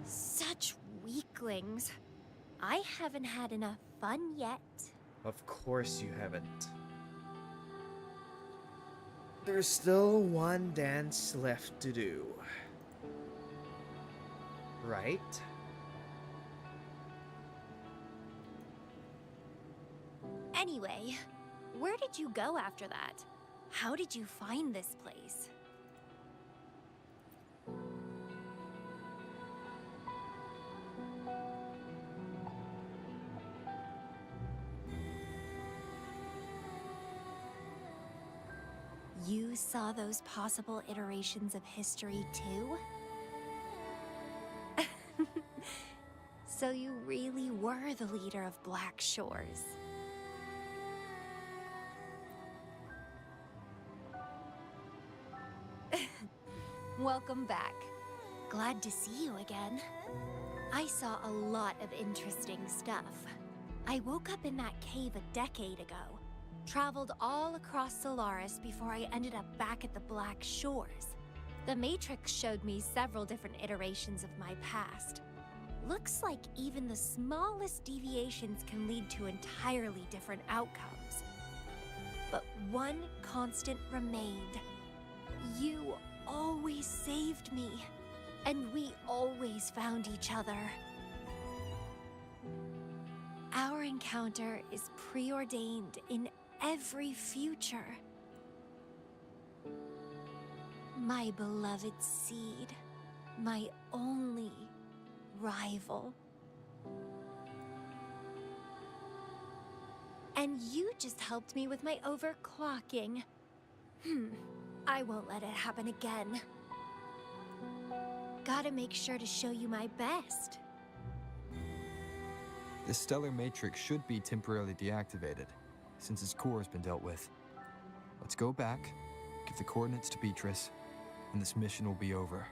Such weaklings. I haven't had enough fun yet. Of course you haven't. There's still one dance left to do. Right? Anyway, where did you go after that? How did you find this place? You saw those possible iterations of history too? So you really were the leader of Black Shores. Welcome back. Glad to see you again. I saw a lot of interesting stuff. I woke up in that cave a decade ago, traveled all across Solaris before I ended up back at the Black Shores. The Matrix showed me several different iterations of my past. Looks like even the smallest deviations can lead to entirely different outcomes. But one constant remained. You always saved me, and we always found each other. Our encounter is preordained in every future. My beloved seed, my only rival. And you just helped me with my overclocking. I won't let it happen again. Gotta make sure to show you my best. The stellar matrix should be temporarily deactivated, since its core has been dealt with. Let's go back, give the coordinates to Beatrice, and this mission will be over.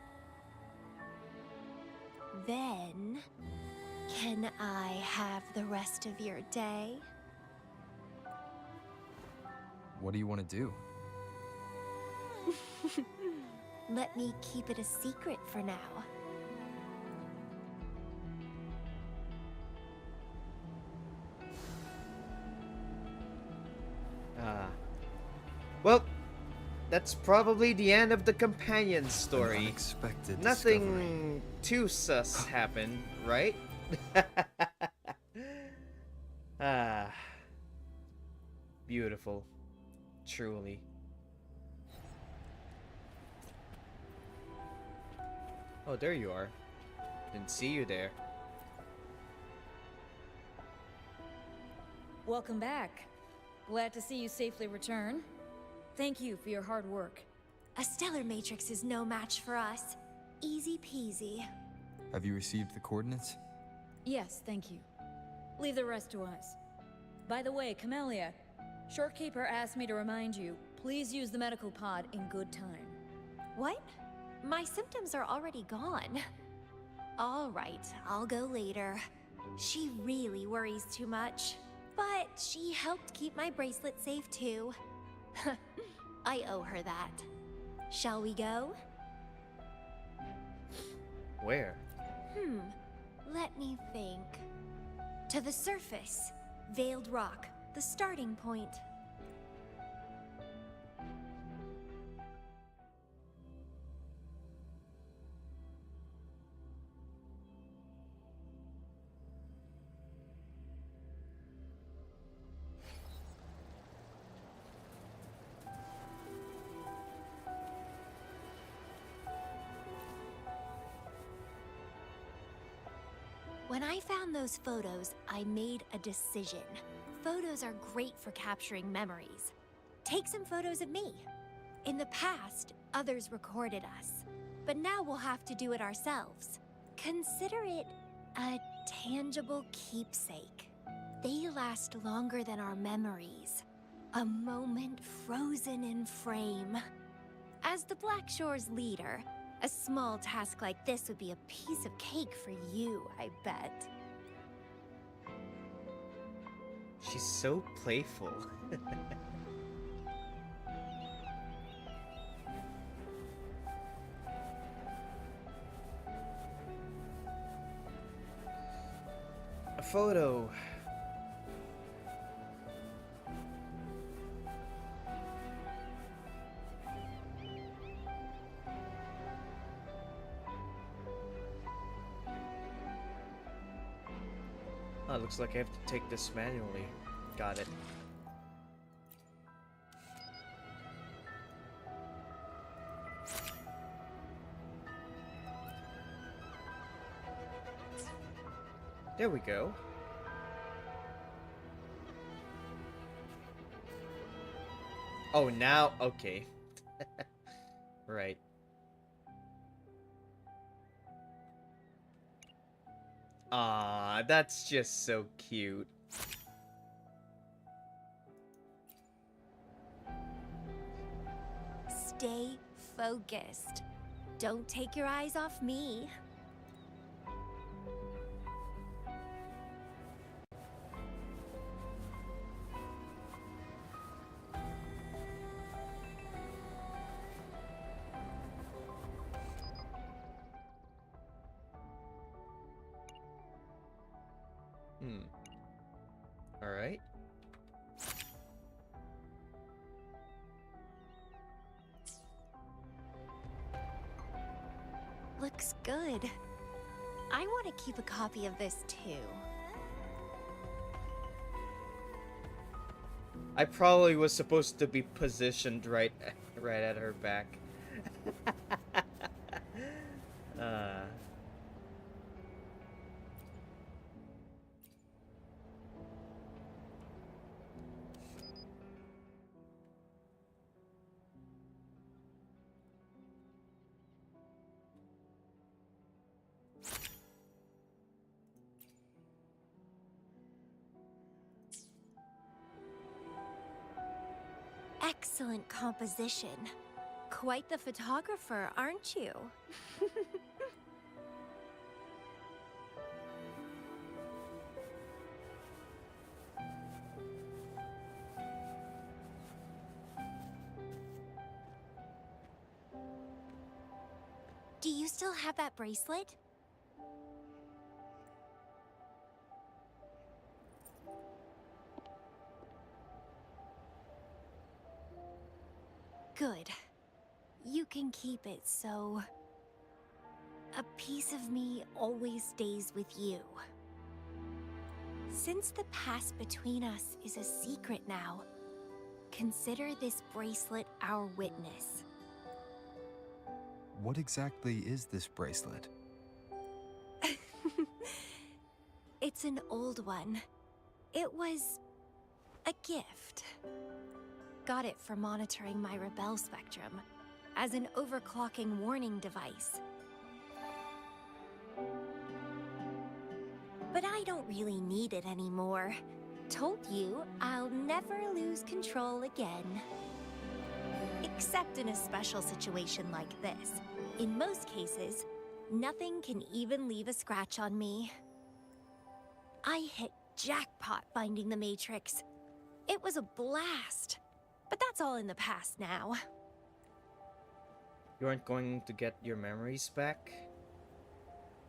Then, can I have the rest of your day? What do you want to do? Let me keep it a secret for now. Well, that's probably the end of the companion story. An unexpected Nothing too sus happened, right? Ah. Beautiful. Truly. Oh, there you are. Didn't see you there. Welcome back. Glad to see you safely return. Thank you for your hard work. A stellar matrix is no match for us. Easy peasy. Have you received the coordinates? Yes, thank you. Leave the rest to us. By the way, Camellya, Shorekeeper asked me to remind you, please use the medical pod in good time. What? My symptoms are already gone. All right, I'll go later. She really worries too much. But she helped keep my bracelet safe too. I owe her that. Shall we go? Where? Let me think. To the surface. Veiled Rock, the starting point. When I found those photos, I made a decision. Photos are great for capturing memories. Take some photos of me. In the past, others recorded us, but now we'll have to do it ourselves. Consider it a tangible keepsake. They last longer than our memories. A moment frozen in frame. As the Black Shore's leader, a small task like this would be a piece of cake for you, I bet. She's so playful. A photo. Oh, looks like I have to take this manually. Got it. There we go. Oh, now, okay. Right. Ah, that's just so cute. Stay focused. Don't take your eyes off me. All right. Looks good. I want to keep a copy of this too. I probably was supposed to be positioned right at her back. uh Excellent composition. Quite the photographer, aren't you? Do you still have that bracelet? Good. You can keep it, so... a piece of me always stays with you. Since the past between us is a secret now, consider this bracelet our witness. What exactly is this bracelet? It's an old one. It was... a gift. Got it for monitoring my rebel spectrum, as an overclocking warning device. But but I don't really need it anymore. Told you, I'll never lose control again. Except in a special situation like this. In most cases, nothing can even leave a scratch on me. I hit jackpot finding the Matrix. It was a blast. But that's all in the past now. You aren't going to get your memories back?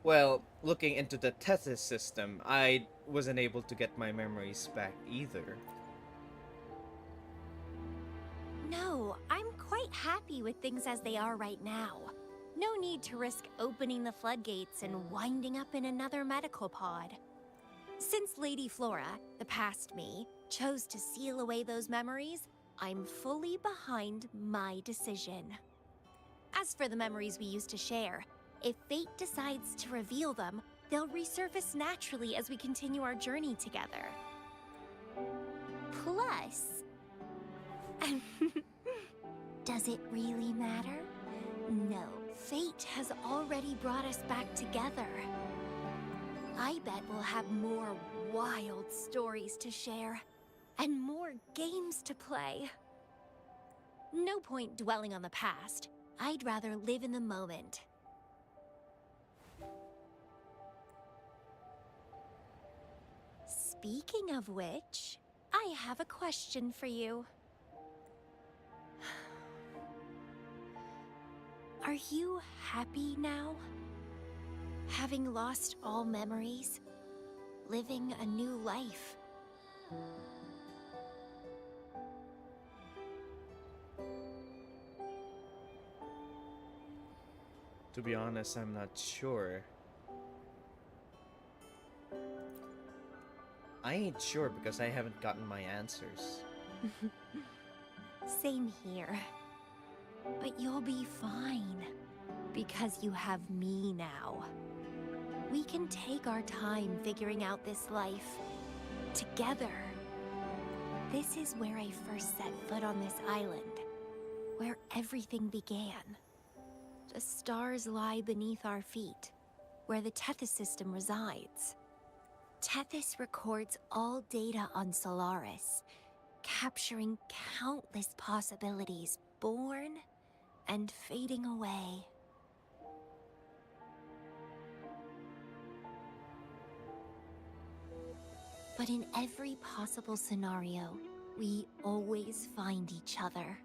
Well, looking into the Tethys system, I wasn't able to get my memories back either. No, I'm quite happy with things as they are right now. No need to risk opening the floodgates and winding up in another medical pod. Since Lady Flora, the past me, chose to seal away those memories, I'm fully behind my decision. As for the memories we used to share, if fate decides to reveal them, they'll resurface naturally as we continue our journey together. Plus... does it really matter? No, fate has already brought us back together. I bet we'll have more wild stories to share, and more games to play. No point dwelling on the past. I'd rather live in the moment. Speaking of which, I have a question for you. Are you happy now? Having lost all memories, living a new life. To be honest, I'm not sure. I ain't sure because I haven't gotten my answers. Same here. But you'll be fine, because you have me now. We can take our time figuring out this life, together. This is where I first set foot on this island, where everything began. The stars lie beneath our feet, where the Tethys system resides. Tethys records all data on Solaris, capturing countless possibilities born and fading away. But in every possible scenario, we always find each other.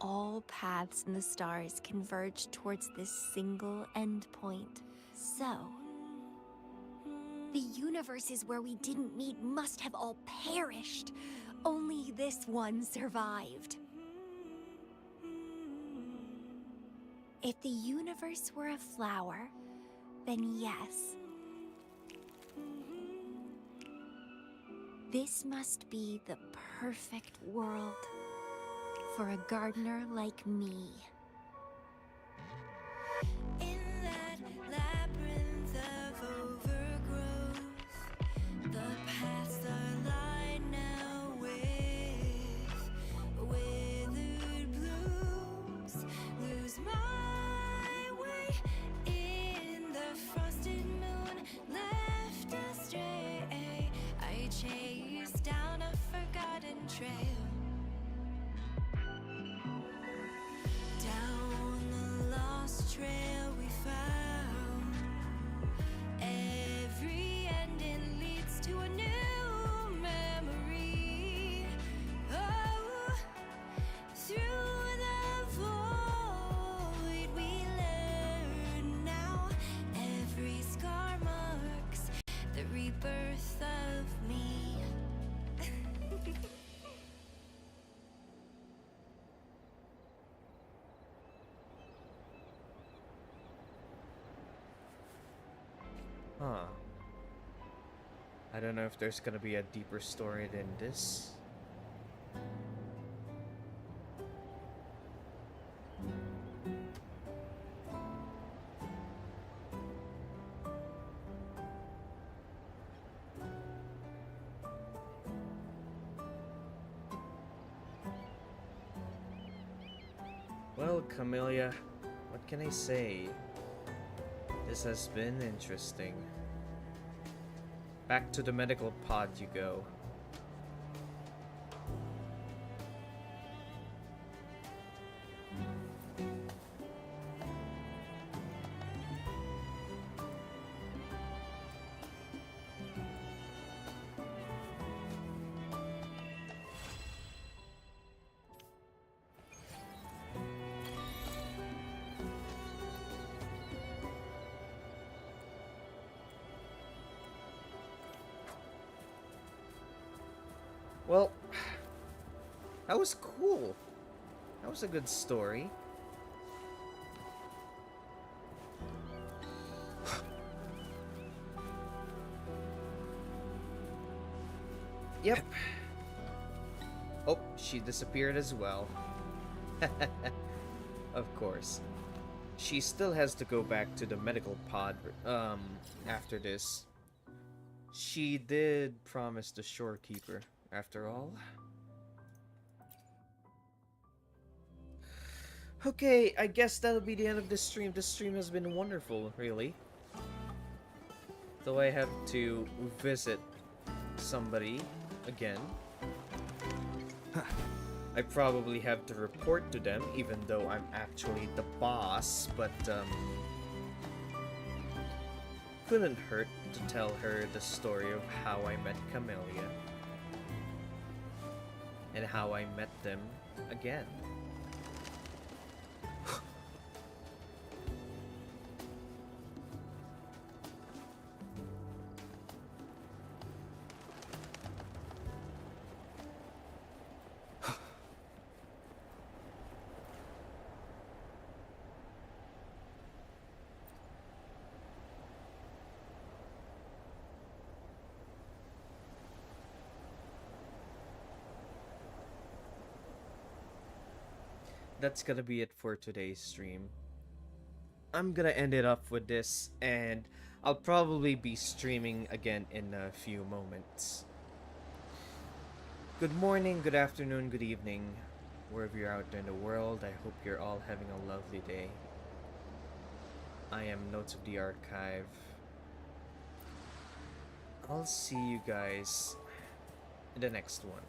All paths in the stars converge towards this single endpoint. So, the universes where we didn't meet must have all perished. Only this one survived. If the universe were a flower, then yes. This must be the perfect world for a gardener like me. In that labyrinth of overgrowth, the paths are lined now with withered blooms. Lose my way in the frosted moon, left astray. I chase down a forgotten trail. Down the lost trail we found. Every ending leads to a new memory. Oh, through the void we learn now. Every scar marks the rebirth of me. Huh. I don't know if there's gonna be a deeper story than this. Well, Camellya, what can I say? This has been interesting. Back to the medical pod you go. Well, that was cool. That was a good story. Yep. Oh, she disappeared as well. Of course. She still has to go back to the medical pod after this. She did promise the shorekeeper, after all. Okay, I guess that'll be the end of this stream. This stream has been wonderful, really. Though I have to visit somebody again. I probably have to report to them, even though I'm actually the boss, but couldn't hurt to tell her the story of how I met Camellya and how I met them again. That's gonna be it for today's stream. I'm gonna end it up with this, and I'll probably be streaming again in a few moments. Good morning, good afternoon, good evening, wherever you're out there in the world. I hope you're all having a lovely day. I am Notes of the Archive. I'll see you guys in the next one.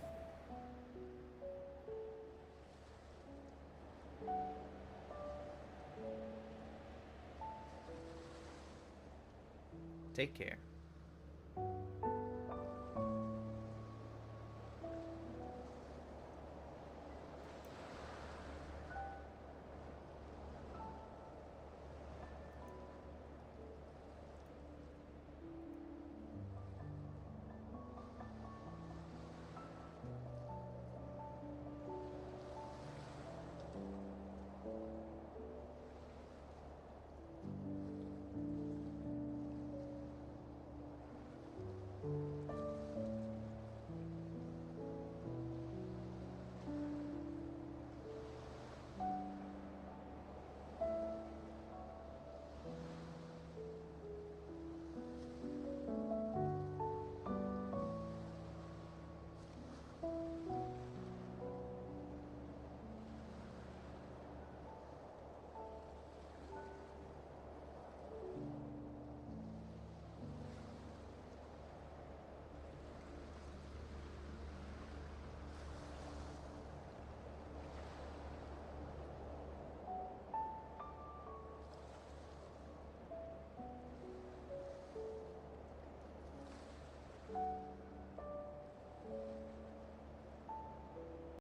Take care.